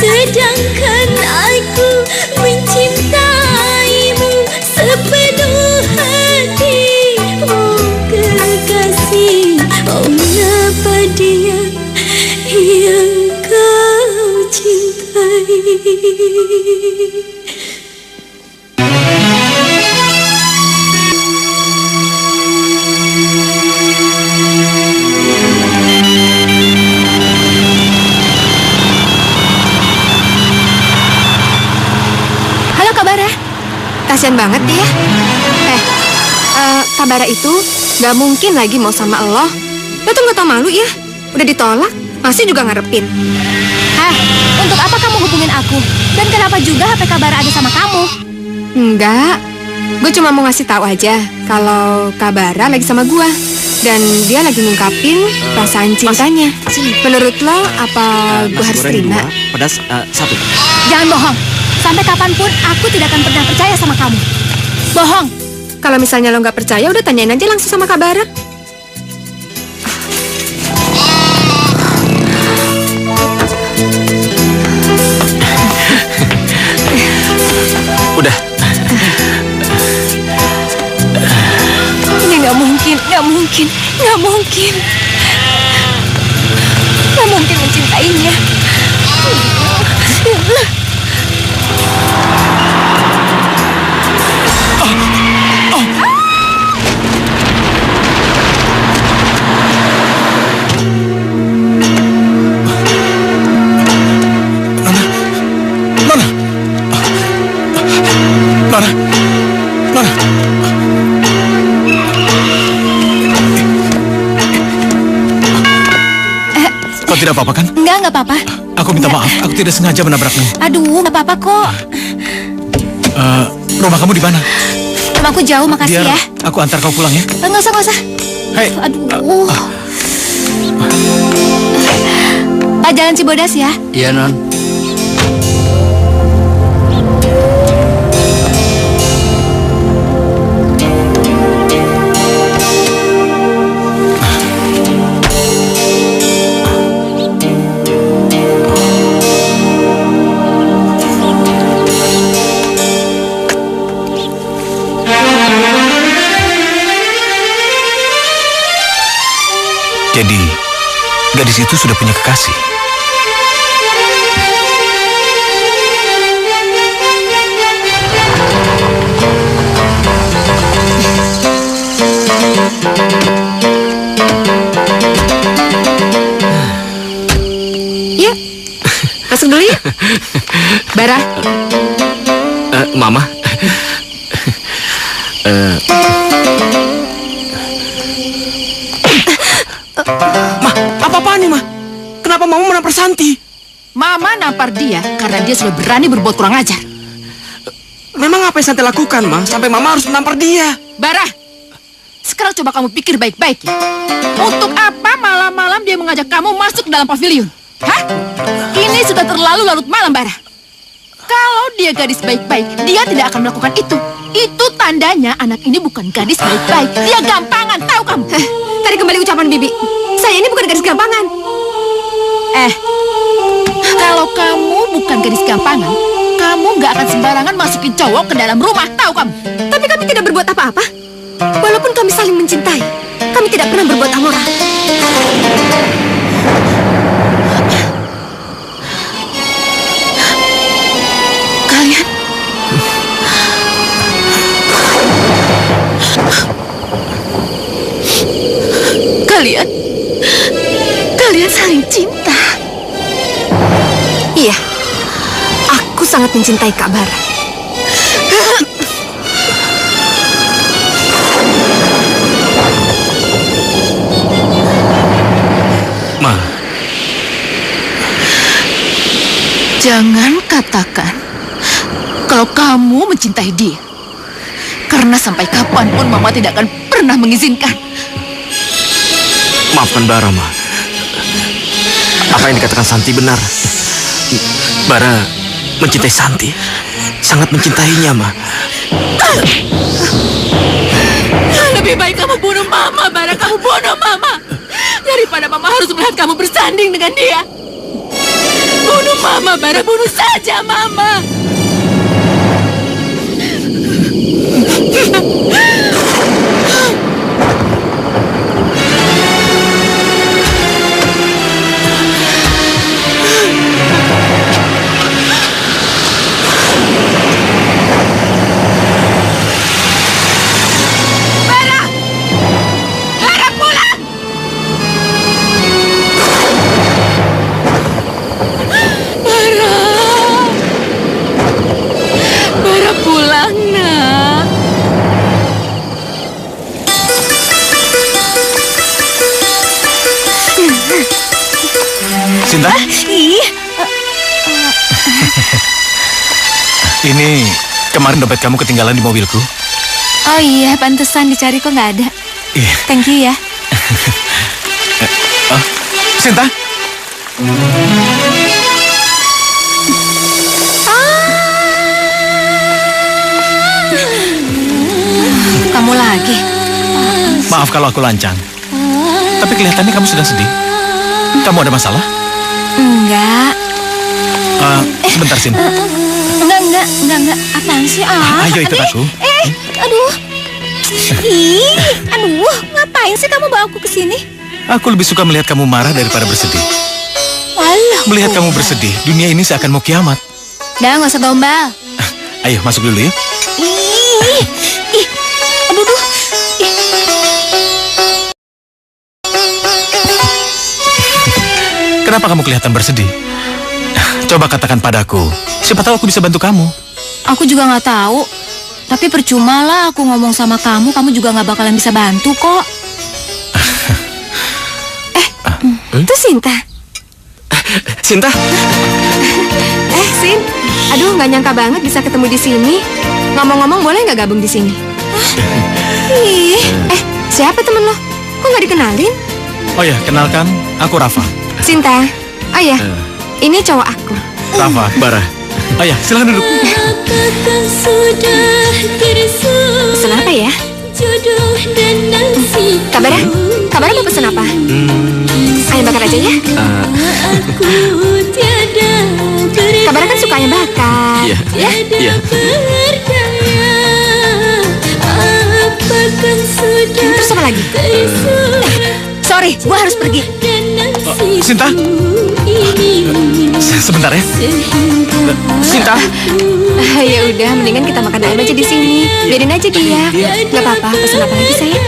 Sedangkan aku mencintaimu sepenuh hati. Oh kekasih, oh mengapa dia yang kau cintai? Kasian banget dia. Kabara itu gak mungkin lagi mau sama lo. Lo tuh gak tau malu ya. Udah ditolak, masih juga ngarepin. Untuk apa kamu hubungin aku? Dan kenapa juga HP Kabara ada sama kamu? Enggak, gue cuma mau ngasih tahu aja kalau Kabara lagi sama gue. Dan dia lagi ngungkapin perasaan cintanya. Menurut lo, apa gue harus terima? Pedas 1. Jangan bohong. Sampai kapanpun aku tidak akan pernah percaya sama kamu. Bohong. Kalau misalnya lo nggak percaya, udah tanyain aja langsung sama Kabara. Udah. Ini nggak mungkin, nggak mungkin, nggak mungkin. Nggak mungkin mencintainya. Nona. Kau tidak apa-apa kan? Enggak apa-apa. Aku minta maaf, aku tidak sengaja menabrakmu. Aduh, nggak apa-apa kok. Rumah kamu di mana? Rumahku jauh, makasih Biar ya. aku antar kau pulang ya. Nggak usah. Hei. Aduh. Pak, Jalan Cibodas ya. Iya, Non. Jadi, gadis itu sudah punya kekasih. Yuk, masuk dulu ya. Bara. Mama. Ma, apa-apaan nih, Ma? Kenapa Mama menampar Santi? Mama nampar dia karena dia sudah berani berbuat kurang ajar. Memang apa yang Santi lakukan, Ma? Sampai Mama harus menampar dia. Bara, sekarang coba kamu pikir baik-baik ya. Untuk apa malam-malam dia mengajak kamu masuk ke dalam pavilion? Hah? Ini sudah terlalu larut malam, Bara. Kalau dia gadis baik-baik, dia tidak akan melakukan itu. Itu tandanya anak ini bukan gadis baik-baik. Dia gampangan, tahu kamu? Tarik kembali ucapan Bibi. Saya ini bukan gadis gampangan. Kalau kamu bukan gadis gampangan, kamu nggak akan sembarangan masukin cowok ke dalam rumah, tahu kamu? Tapi kami tidak berbuat apa-apa. Walaupun kami saling mencintai, kami tidak pernah berbuat amoral. Kalian saling cinta. Iya, aku sangat mencintai Kak Bara. Ma, jangan katakan kalau kamu mencintai dia. Karena sampai kapanpun Mama tidak akan pernah mengizinkan. maafkan Bara, Ma. Apa yang dikatakan Santi benar. Bara mencintai Santi. Sangat mencintainya, Ma. Lebih baik kamu bunuh Mama, Bara. Kamu bunuh Mama. Daripada Mama harus melihat kamu bersanding dengan dia. Bunuh Mama, Bara. Bunuh saja Mama. Sinta? Ini kemarin dompet kamu ketinggalan di mobilku. Oh iya, pantesan dicari kok nggak ada. Iya. Thank you ya. Sinta? Kamu lagi. Maaf kalau aku lancang. Tapi kelihatannya kamu sedang sedih. Kamu ada masalah? Enggak. Sebentar, Sin. Enggak. Apaan sih? Ayo ikut aku. Aduh. Aduh, ngapain sih kamu bawa aku ke sini? Aku lebih suka melihat kamu marah daripada bersedih. Walah. Melihat kamu bersedih, dunia ini seakan mau kiamat. Udah, nggak usah gombal. Ayo, masuk dulu ya. Aduh. Kenapa kamu kelihatan bersedih? Coba katakan padaku. Siapa tahu aku bisa bantu kamu. Aku juga nggak tahu. Tapi percuma lah aku ngomong sama kamu juga nggak bakalan bisa bantu kok. Itu Sinta. Sinta? Sin, aduh nggak nyangka banget bisa ketemu di sini. Ngomong-ngomong boleh nggak gabung di sini? Siapa temen lo? Kok nggak dikenalin? Oh ya, kenalkan, aku Rafa. Sinta. Oh ya, ini cowok aku. Rafa, Bara. Oh ya, silahkan duduk. Apakah sudah tersusun Pesen apa ya? jodoh dan nasib? Kabarnya mau pesen apa? Ayam bakar aja ya? Aku tiada berdaya. Kabarnya kan suka ayam bakar. Tiada berdaya. Apakah sudah Terus apa lagi? Sorry, gua harus pergi. Sinta? Sebentar ya. Sinta? Ya udah, mendingan kita makan ayam aja di sini. Biarin aja dia. Gak apa-apa. Pesen apa lagi sayang?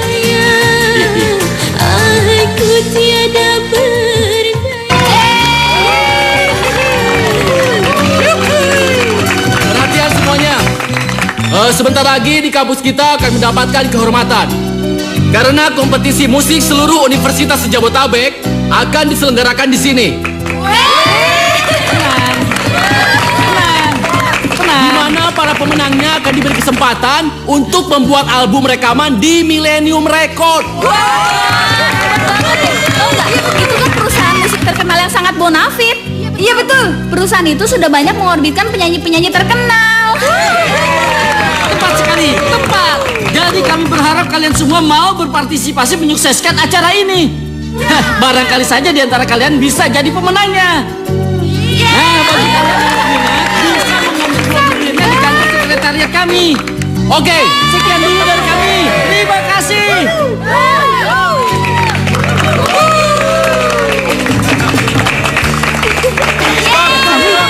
Aku tiada berdaya. Perhatian semuanya. Sebentar lagi di kampus kita akan mendapatkan kehormatan. Karena kompetisi musik seluruh Universitas Jabotabek akan diselenggarakan di sini. Di mana para pemenangnya akan diberi kesempatan untuk membuat album rekaman di Millennium Record. Itu kan perusahaan musik terkenal yang sangat bonafit. Iya betul. Perusahaan itu sudah banyak mengorbitkan penyanyi-penyanyi terkenal. Tepat sekali, tepat. Jadi kami berharap kalian semua mau berpartisipasi menyukseskan acara ini. Barangkali saja di antara kalian bisa jadi pemenangnya. Nah, bagi kalian yang berminat, kami. Oke, sekian dulu dari kami. Terima kasih.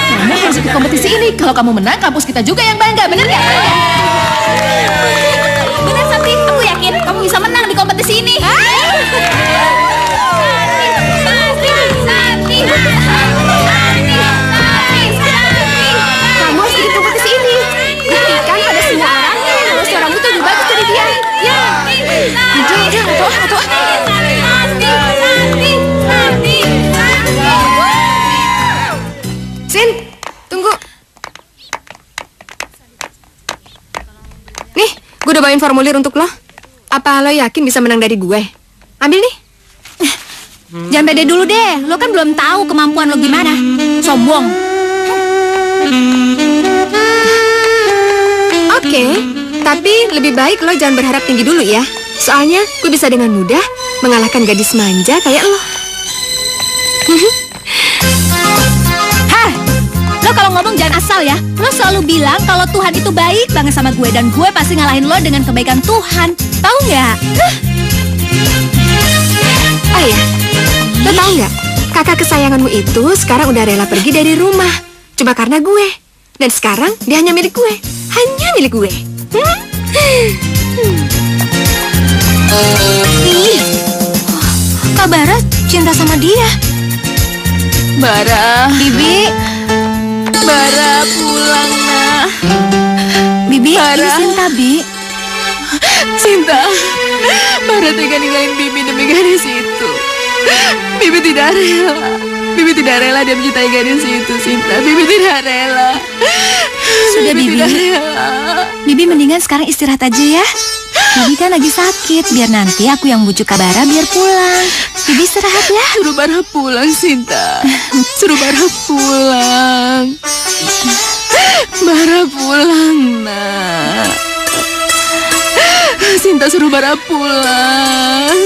Kamu harus ikut kompetisi ini. Kalau kamu menang, kampus kita juga yang bangga. Benar nggak? Benar, Santi. Aku yakin kamu bisa menang di kompetisi ini. Kamu harus ikut kompetisi ini. Buktikan pada semua orang kalau suaramu tuh lebih bagus dari dia. Ya. Atau. Sin, tunggu. Nih, gue udah bawain formulir untuk lo. Apa lo yakin bisa menang dari gue? Ambil nih. Jangan pede dulu deh. Lo kan belum tahu kemampuan lo gimana. Sombong. Oke, tapi lebih baik lo jangan berharap tinggi dulu ya. Soalnya gue bisa dengan mudah mengalahkan gadis manja kayak lo. Lo kalau ngomong jangan asal ya. Lo selalu bilang kalau Tuhan itu baik banget sama gue. Dan gue pasti ngalahin lo dengan kebaikan Tuhan. Tahu nggak? Oh iya, lo tahu nggak? Kakak kesayanganmu itu sekarang udah rela pergi dari rumah. Cuma karena gue. Dan sekarang dia hanya milik gue. Hanya milik gue. Kak Bara cinta sama dia. Bara. Bibi. Bara pulang nah. Bibi, ini Sinta, Bi. Sinta, Bara tega ninggalin Bibi demi gadis itu. Bibi tidak rela. Bibi tidak rela dia mencintai gadis itu, Sinta. Bibi tidak rela. Sudah, Bibi. Tidak rela. Bibi mendingan sekarang istirahat aja ya. Bibi kan lagi sakit. Biar nanti aku yang bujuk Kak Bara biar pulang. Bibi istirahat ya. Suruh Bara pulang, Sinta. Suruh Bara pulang. Bara pulang, nak. Sinta suruh Bara pulang.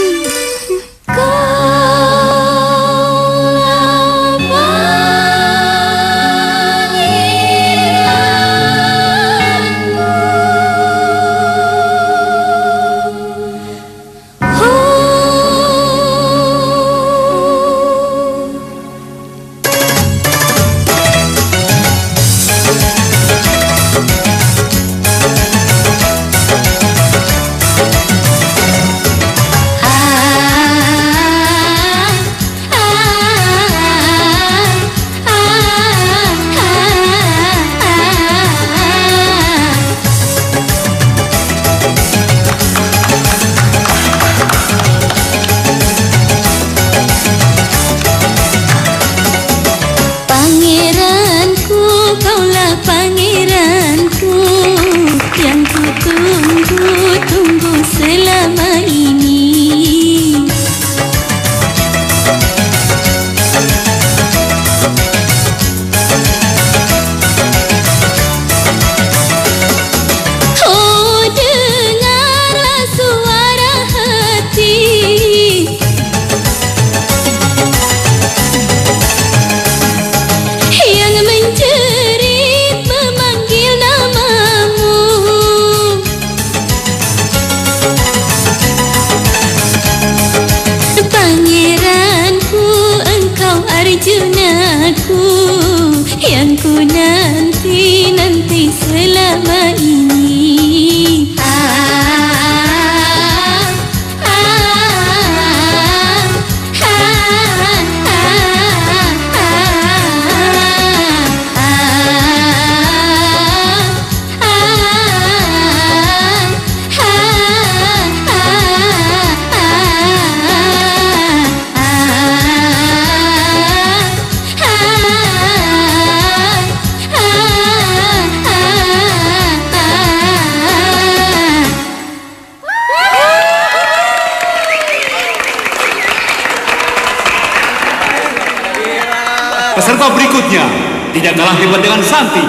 Peserta berikutnya tidak kalah hebat dengan Santi.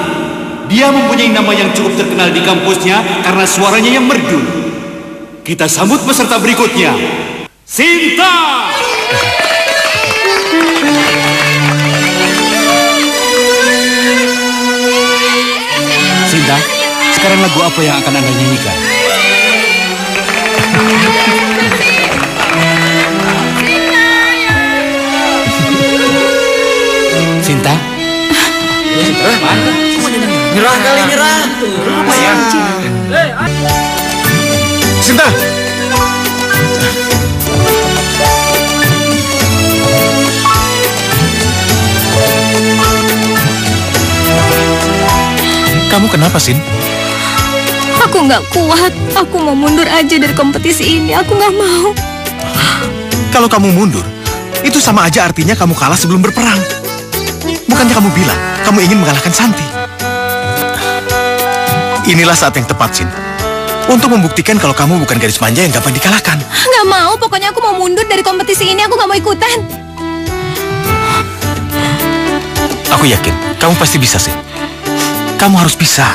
Dia mempunyai nama yang cukup terkenal di kampusnya karena suaranya yang merdu. Kita sambut peserta berikutnya, Sinta. Sinta, Sekarang lagu apa yang akan Anda nyanyikan? Sinta? Nyerah kali, nyerah. Apa ya? Sinta! Kamu kenapa, Sin? Aku nggak kuat. Aku mau mundur aja dari kompetisi ini. Aku nggak mau. Kalau kamu mundur, itu sama aja artinya kamu kalah sebelum berperang. Bukannya kamu bilang kamu ingin mengalahkan Santi? Inilah saat yang tepat, Sin. Untuk membuktikan kalau kamu bukan gadis manja yang gampang dikalahkan. Nggak mau. Pokoknya aku mau mundur dari kompetisi ini. Aku nggak mau ikutan. Aku yakin kamu pasti bisa, Sin. Kamu harus bisa.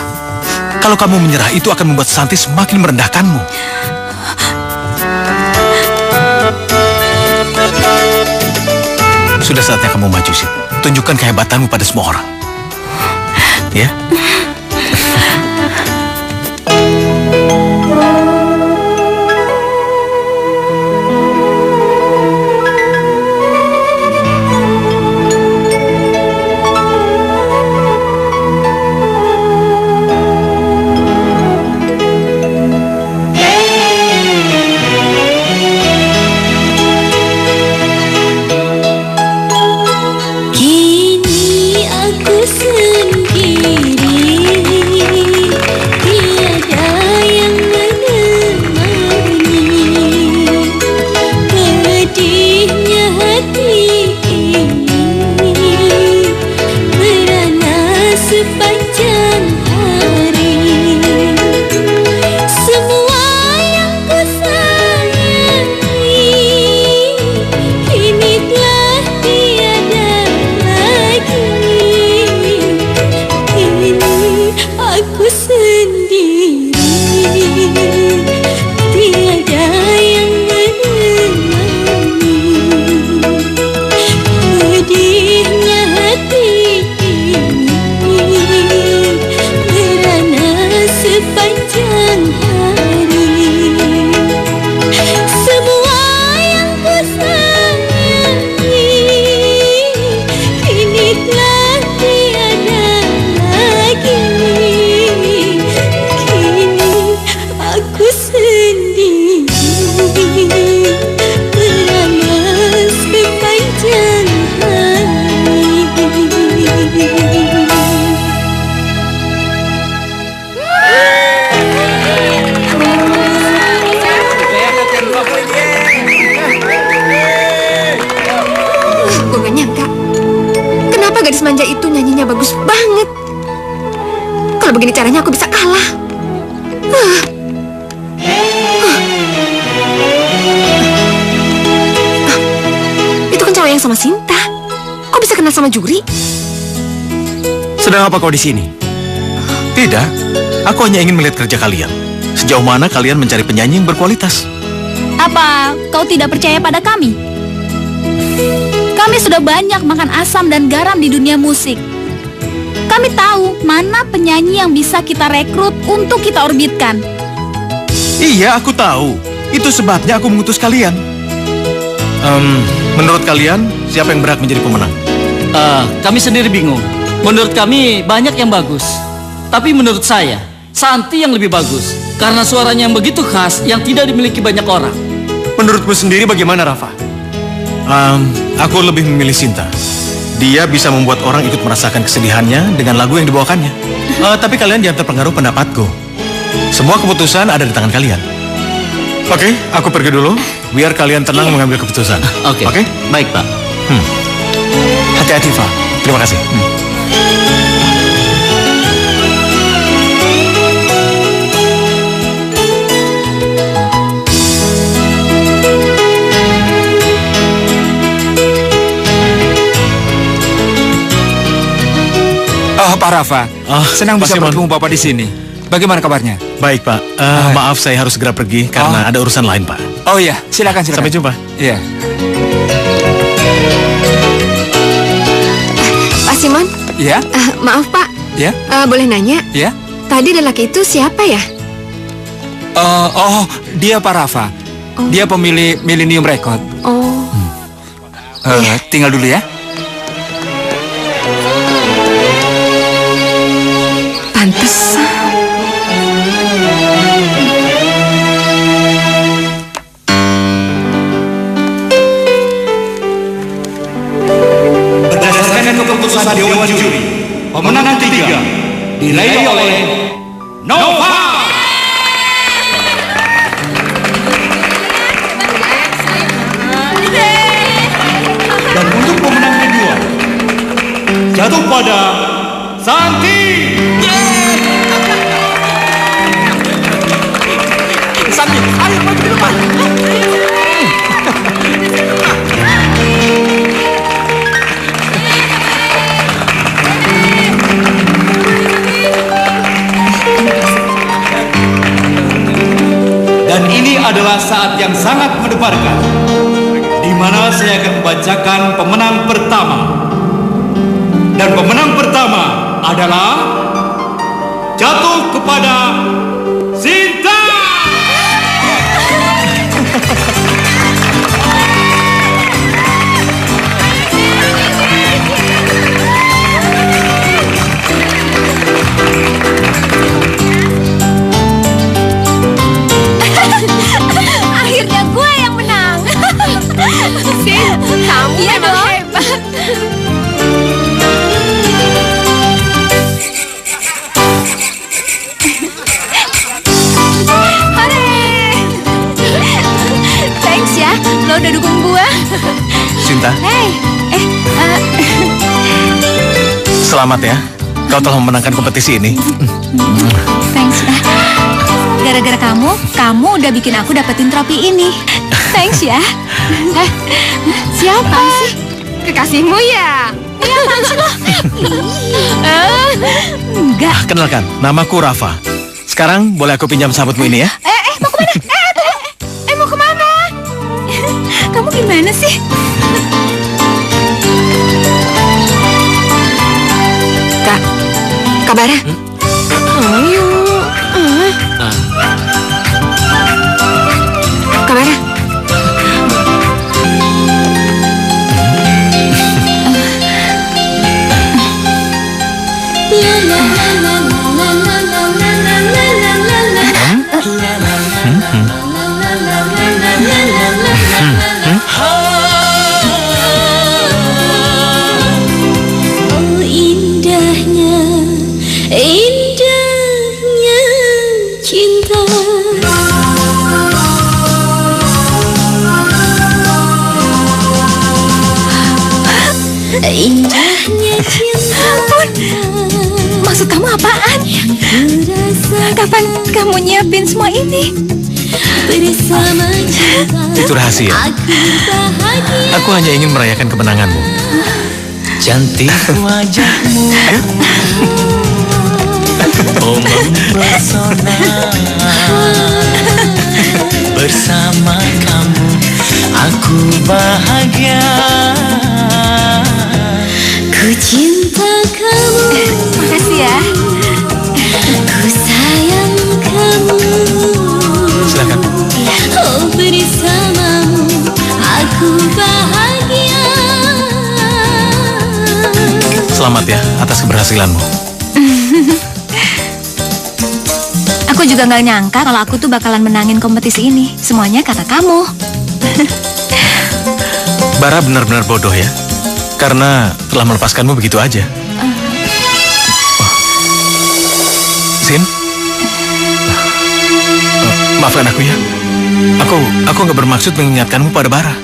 Kalau kamu menyerah, itu akan membuat Santi semakin merendahkanmu. Sudah saatnya kamu maju, Sin. Tunjukkan kehebatanmu pada semua orang. Ya? Kini aku sendiri, tiada yang menemani. Pedihnya hati ini merana sepanjang hari. Semua yang ku sayangi kini telah tiada lagi. Kini aku sendiri, tiada yang menemani. Pedihnya hati ini merana sepanjang hari. Semua yang ku sayangi kini telah tiada lagi. Kini aku sendiri, merana sepanjang hari. Gue gak nyangka. Kenapa gadis manja itu nyanyinya bagus banget? Kalau begini caranya aku bisa kalah. Itu kan cowok yang sama Sinta. Kok bisa kenal sama juri? Sedang apa kau di sini? Tidak, aku hanya ingin melihat kerja kalian. Sejauh mana kalian mencari penyanyi yang berkualitas? Apa kau tidak percaya pada kami? Kami sudah banyak makan asam dan garam di dunia musik. Kami tahu mana penyanyi yang bisa kita rekrut untuk kita orbitkan. Iya, aku tahu. Itu sebabnya aku mengutus kalian. Menurut kalian, siapa yang berhak menjadi pemenang? Kami sendiri bingung. Menurut kami banyak yang bagus. Tapi menurut saya, Santi yang lebih bagus. Karena suaranya yang begitu khas yang tidak dimiliki banyak orang. Menurutmu sendiri bagaimana, Rafa? Aku lebih memilih Sinta. Dia bisa membuat orang ikut merasakan kesedihannya dengan lagu yang dibawakannya. Tapi kalian jangan terpengaruh pendapatku. Semua keputusan ada di tangan kalian. Oke, aku pergi dulu. Biar kalian tenang mengambil keputusan. Oke. Baik, Pak. Hati-hati, Fa. Terima kasih. Pak Rafa, senang bisa bertemu Bapak di sini. Bagaimana kabarnya? Baik, Pak. Maaf, saya harus segera pergi karena ada urusan lain, Pak. Oh iya, silakan. Sampai jumpa. Iya. Pak Simon? Iya? Maaf, Pak. Iya? Boleh nanya? Iya? Tadi lelaki itu siapa ya? Dia Pak Rafa. Dia pemilik Millennium Record. Oh. Tinggal dulu ya. Pantesan. Berdasarkan keputusan Dewan Juri, pemenang 3 diraih oleh Nova. Dan untuk pemenang kedua jatuh pada Santi. Santi, ayo maju di depan. Dan ini adalah saat yang sangat mendebarkan, di mana saya akan membacakan pemenang pertama. Dan pemenang pertama adalah jatuh kepada Sinta. Akhirnya gue yang menang. Sin, kamu Iya memang dong. hebat. Thanks ya, lo udah dukung gue. Sinta, Hey, selamat ya. Kau telah memenangkan kompetisi ini. thanks ya. Gara-gara kamu udah bikin aku dapetin trofi ini. Thanks ya. Siapa sih? Kekasihmu ya? Iya, apaan sih lo? Enggak. Kenalkan, namaku Rafa. Sekarang boleh aku pinjam sabutmu ini ya? Mau kemana? Mau kemana? Kamu gimana sih? Kak Bara. Ayo. Kak Bara. Oh indahnya, indahnya cinta. Indahnya cinta. Maksud kamu apaan? Kapan kamu nyiapin semua ini? Bersama cinta. Itu rahasia. Aku hanya ingin merayakan kemenanganmu. Cantik wajahmu, oh mempesona. Bersama kamu aku bahagia. Ku cinta kamu. Makasih ya. Ku sayang kamu. Silakan. Oh bersamamu aku bahagia. Selamat ya atas keberhasilanmu. Aku juga nggak nyangka kalau aku tuh bakalan menangin kompetisi ini. Semuanya karena kamu. Bara benar-benar bodoh ya. Karena telah melepaskanmu begitu aja. Sin? Maafkan aku ya. Aku nggak bermaksud mengingatkanmu pada Bara.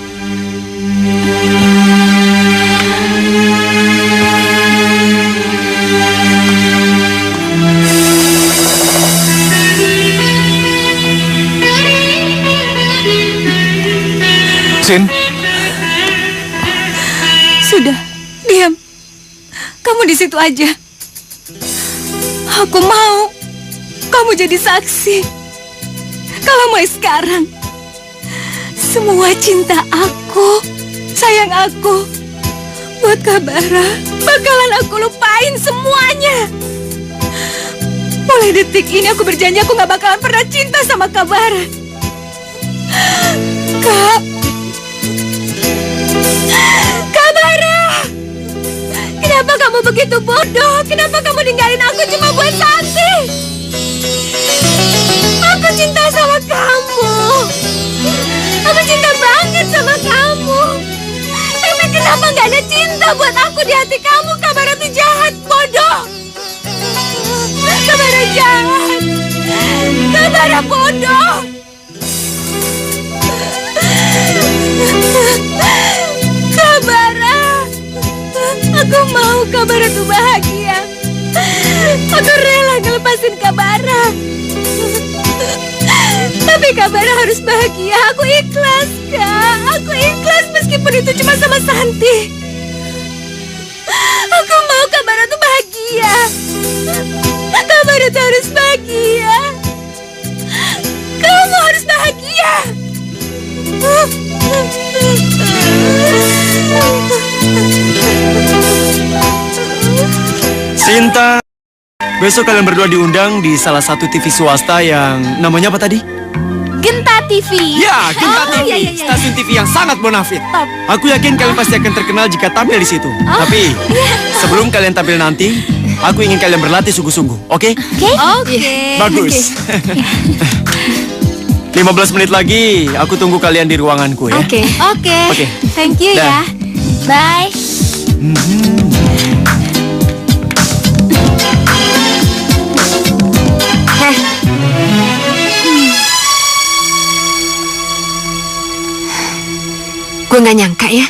Sin? Sudah, diam. Kamu di situ aja. Aku mau kamu jadi saksi. Kalau mulai sekarang, semua cinta aku, sayang aku, buat Kak Bara, bakalan aku lupain semuanya. Mulai detik ini aku berjanji aku gak bakalan pernah cinta sama Kak Bara. Kak Bara, kenapa kamu begitu bodoh? Kenapa kamu ninggalin aku cuma buat Santi? Aku cinta sama kamu. Aku cinta banget sama kamu. Tapi kenapa gak ada cinta buat aku di hati kamu? Kak Bara tuh jahat, bodoh. Kak Bara jahat. Kak Bara bodoh. Kak Bara, aku mau Kak Bara tuh bahagia. Aku rela ngelepasin Kak Bara. Tapi Kak Bara harus bahagia. Aku ikhlas, Kak. Aku ikhlas meskipun itu cuma sama Santi. Aku mau Kak Bara tuh bahagia. Kak Bara tuh harus bahagia. Kamu harus bahagia. Sinta, besok kalian berdua diundang di salah satu TV swasta yang namanya apa tadi? Genta TV. Ya, Genta TV, stasiun TV yang sangat bonafit. Aku yakin kalian pasti akan terkenal jika tampil di situ. Tapi sebelum kalian tampil nanti, aku ingin kalian berlatih sungguh-sungguh, oke? Oke. Bagus. 15 menit lagi, aku tunggu kalian di ruanganku ya. Oke. Oke. Thank you ya. Bye. Gue gak nyangka ya,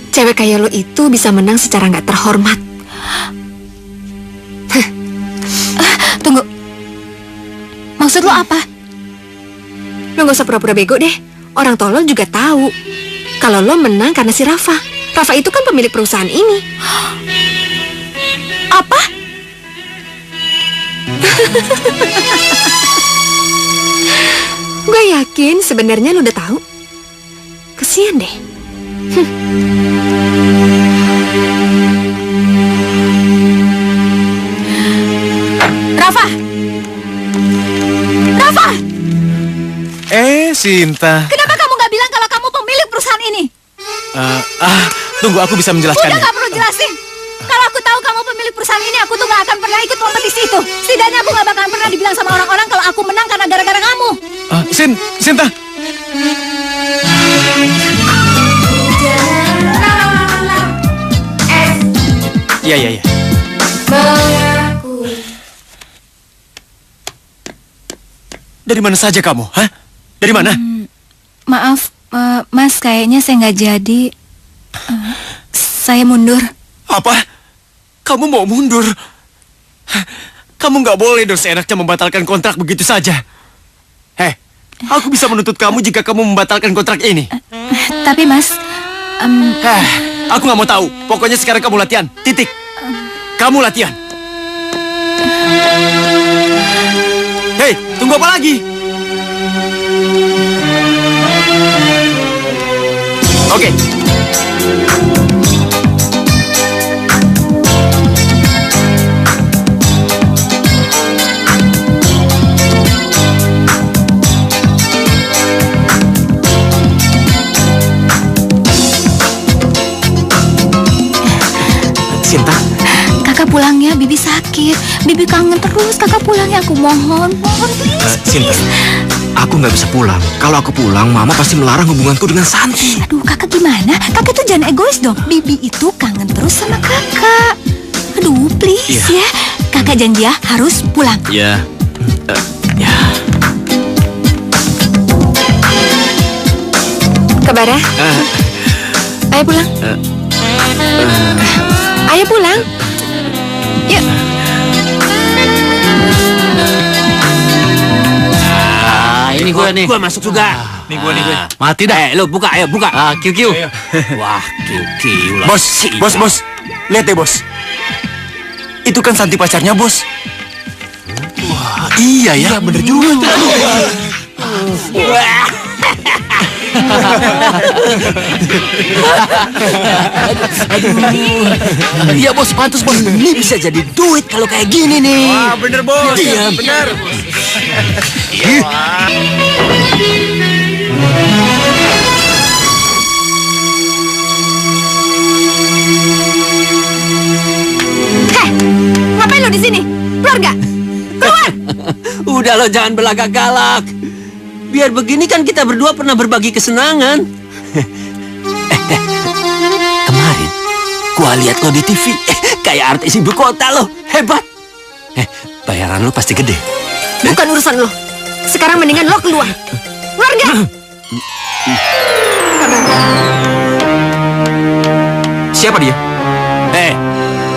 cewek kayak lo itu bisa menang secara gak terhormat. Tunggu. Maksud lo apa? Lo gak usah pura-pura bego deh. Orang tolol juga tahu kalau lo menang karena si Rafa. Rafa itu kan pemilik perusahaan ini. Apa? Gue yakin sebenarnya lo udah tahu. Kesian deh. Rafa! Rafa! Sinta. Kenapa kamu gak bilang kalau kamu pemilik perusahaan ini? Tunggu, aku bisa menjelaskannya. Udah gak perlu jelasin. Kalau aku tahu kamu pemilik perusahaan ini, aku tuh gak akan pernah ikut kompetisi itu. Setidaknya aku gak bakalan pernah dibilang sama orang-orang kalau aku menang karena gara-gara kamu. Sinta. Iya. Dari mana saja kamu? Hah? Dari mana? Maaf, Mas, kayaknya saya nggak jadi. Saya mundur. Apa? Kamu mau mundur? Kamu nggak boleh dong seenaknya membatalkan kontrak begitu saja. Aku bisa menuntut kamu jika kamu membatalkan kontrak ini. Tapi Mas, aku nggak mau tahu. Pokoknya sekarang kamu latihan. Titik. Kamu latihan. Hei, tunggu apa lagi? Oke. Sinta, kakak pulang ya, Bibi sakit. Bibi kangen terus, kakak pulang ya, aku mohon please, Sinta, aku nggak bisa pulang. Kalau aku pulang, Mama pasti melarang hubunganku dengan Santi. Aduh, kakak gimana? Kakak tuh jangan egois dong. Bibi itu kangen terus sama kakak. Aduh, please ya. Kakak janji ya, harus pulang. Ya. Kak Bara, ayo pulang. Ayo pulang. Yuk. Ini gue nih. Gue masuk juga. Nih gue. Mati dah. Lo buka, ayo buka. QQ. Wah, QQ. Bos. Lihat deh, bos. Itu kan Santi pacarnya, bos. Wah, iya ya, bener juga tuh. Iya bos, pantas bos. Ini bisa jadi duit kalau kayak gini nih. Wah, bener bos. Diam. Bener. Heh, ngapain lo di sini? Keluar gak? Keluar! Udah lo jangan belagak galak. Biar begini kan kita berdua pernah berbagi kesenangan. Kemarin gua lihat lo di TV. Kayak artis ibu kota lo. Hebat. Bayaran lo pasti gede. Bukan urusan lo. Sekarang mendingan lo keluar. Keluar gak? Siapa dia?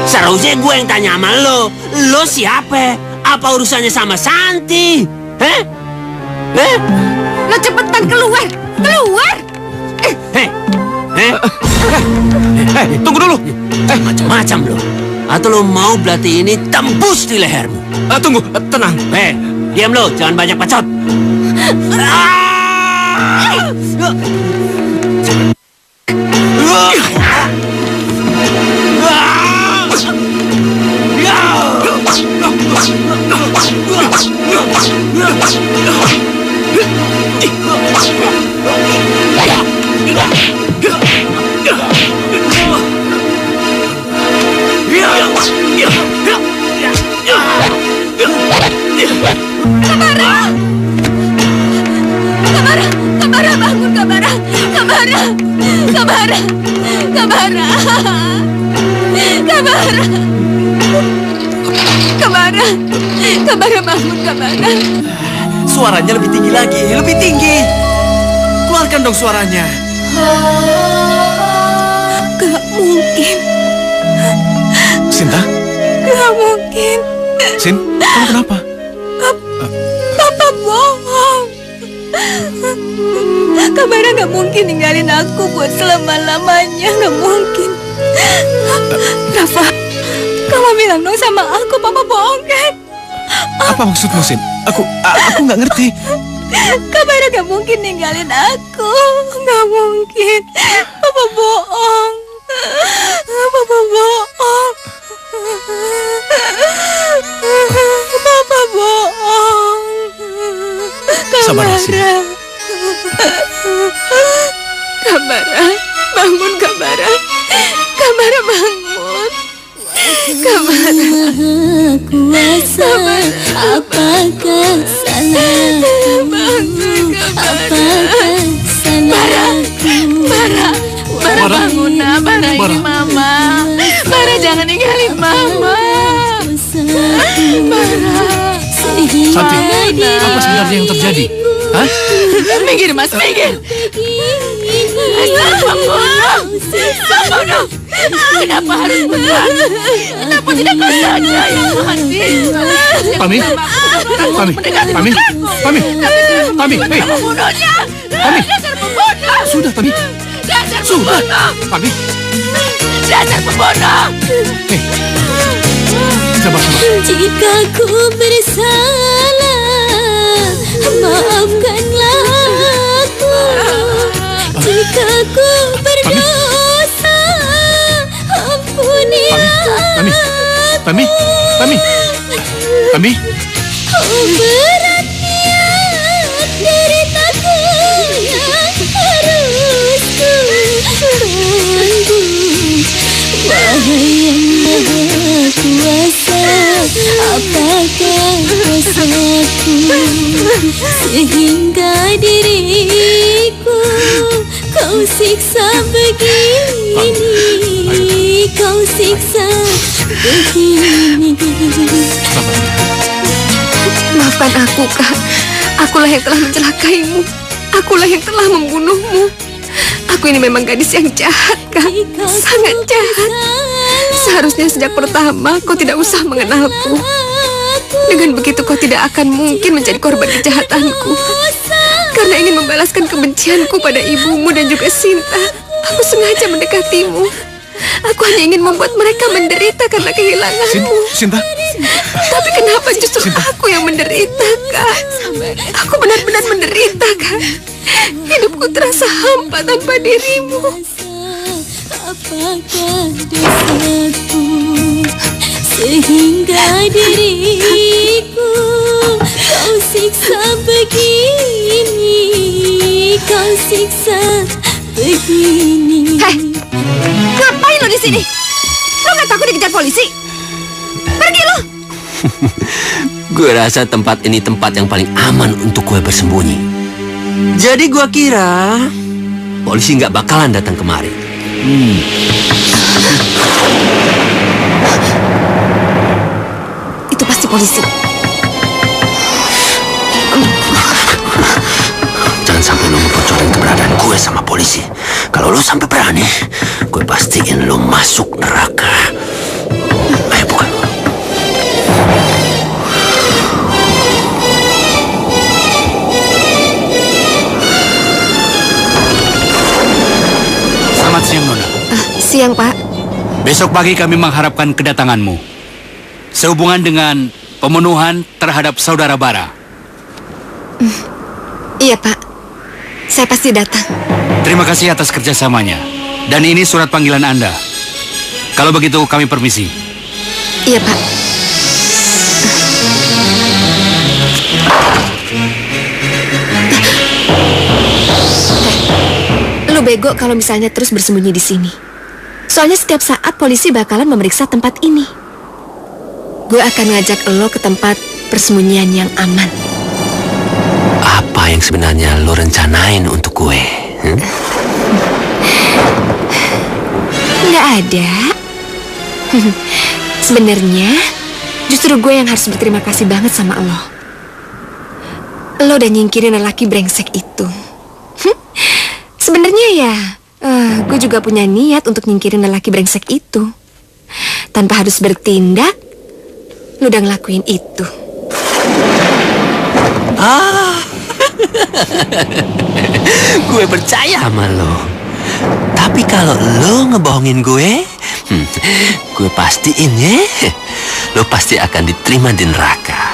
Seharusnya gue yang tanya sama lo. Lo siapa? Apa urusannya sama Santi? Lo cepetan keluar. Keluar! Tunggu dulu. Macam-macam lo. Atau lo mau belati ini tembus di lehermu? Tunggu, tenang. Diam lo, jangan banyak bacot. Kabara, bangun Kabara. Kabara. Kabara bangun Kabara. Suaranya lebih tinggi lagi, lebih tinggi. Keluarkan dong suaranya. Gak mungkin. Sinta? Gak mungkin. Sin, kamu kenapa? Papa bohong. Kabara gak mungkin ninggalin aku buat selama-lamanya. Gak mungkin. Rafa, kamu bilang dong sama aku, Papa bohong kan? Apa maksudmu, Sin? Aku nggak ngerti. Kabara gak mungkin ninggalin aku. Gak mungkin. Papa bohong. Papa bohong. Papa bohong. Sabar, Sin. Kabara, bangun Kabara. Kabara bangun. Kabara. Kuasa, apakah salahku? Apakah salahku? Bara bangun nak. Bara ini Mama. Bara jangan ninggalin Mama. Bara. Santi, apa sebenarnya yang terjadi? Hah? Minggir Mas, minggir. Pembunuh. Kenapa harus bunuh? Kenapa tidak kau saja yang mati? Pami, hei. Pembunuhnya. Pami. Dasar pembunuh. Sudah, Pami. Dasar Sudah. pembunuh. Pami. Dasar pembunuh. Sabar. Jika ku bersalah, maafkanlah aku. Jika ku berdosa, ampunilah Pami. Oh, beratnya deritaku yang harus ku tanggung. Wahai yang maha kuasa, apakah dosaku sehingga diriku kau siksa begini? Kau siksa begini. Maafkan aku, Kak. Akulah yang telah mencelakaimu. Akulah yang telah membunuhmu. Aku ini memang gadis yang jahat, Kak. Sangat jahat. Seharusnya sejak pertama kau tidak usah mengenalku. Dengan begitu kau tidak akan mungkin menjadi korban kejahatanku. Karena ingin membalaskan kebencianku pada ibumu dan juga Sinta, aku sengaja mendekatimu. Aku hanya ingin membuat mereka menderita karena kehilanganmu. Sinta, Tapi kenapa justru aku yang menderita, Kak? Aku benar-benar menderita, Kak. Hidupku terasa hampa tanpa dirimu. Apakah dosaku sehingga diriku kau siksa begini, kau siksa begini. Hei, ngapain lo di sini? Lo nggak takut dikejar polisi? Pergi lo! Gue rasa tempat ini tempat yang paling aman untuk gue bersembunyi. Jadi gue kira polisi nggak bakalan datang kemari. Itu pasti polisi. Jangan sampai lo ngebocorin keberadaan gue sama polisi. Kalau lo sampai berani, gue pastiin lo masuk neraka. Ayo buka. Selamat siang, Nona. Siang, Pak. Besok pagi kami mengharapkan kedatanganmu. Sehubungan dengan pemenuhan terhadap saudara Bara. Iya, Pak. Saya pasti datang. Terima kasih atas kerjasamanya. Dan ini surat panggilan Anda. Kalau begitu kami permisi. Iya, Pak. Lu bego kalau misalnya terus bersembunyi di sini. Soalnya setiap saat polisi bakalan memeriksa tempat ini. Gue akan ngajak lo ke tempat persembunyian yang aman. Apa yang sebenarnya lo rencanain untuk gue? Nggak ada. Sebenarnya justru gue yang harus berterima kasih banget sama lo. Lo udah nyingkirin lelaki brengsek itu. Sebenarnya ya, gue juga punya niat untuk nyingkirin lelaki brengsek itu. Tanpa harus bertindak, lo udah ngelakuin itu. Gue percaya sama lo. Tapi kalau lo ngebohongin gue, gue pastiin ya, lo pasti akan diterima di neraka.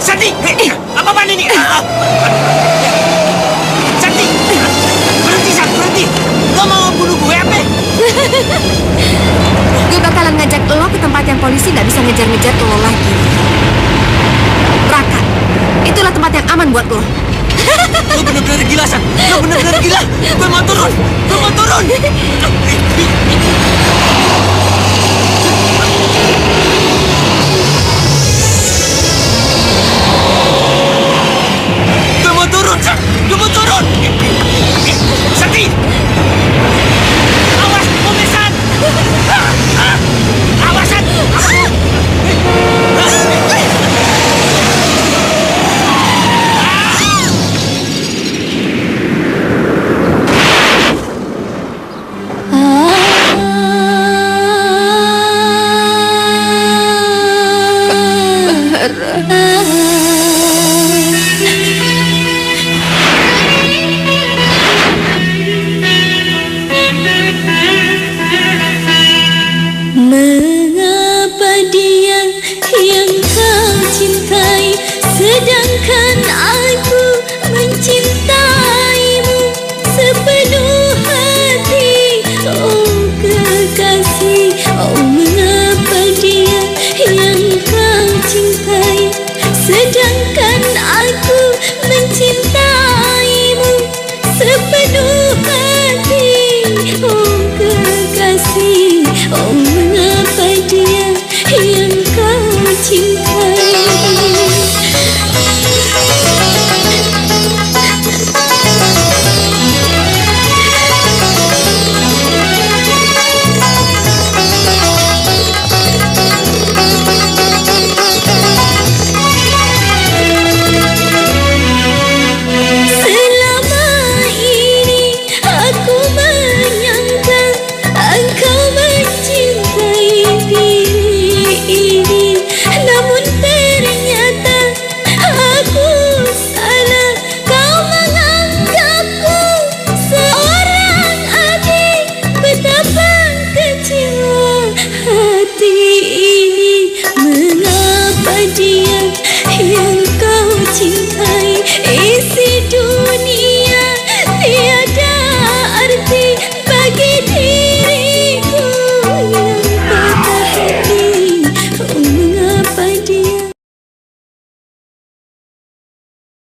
Santi, apa-apaan ini? Santi, berhenti. Lo mau bunuh gue apa? Gue bakalan ngajak lo ke tempat yang polisi nggak bisa ngejar-ngejar lo lagi. Raka, itulah tempat yang aman buat lo. Lo bener-bener gila, San. Lo bener-bener gila. Gue mau turun.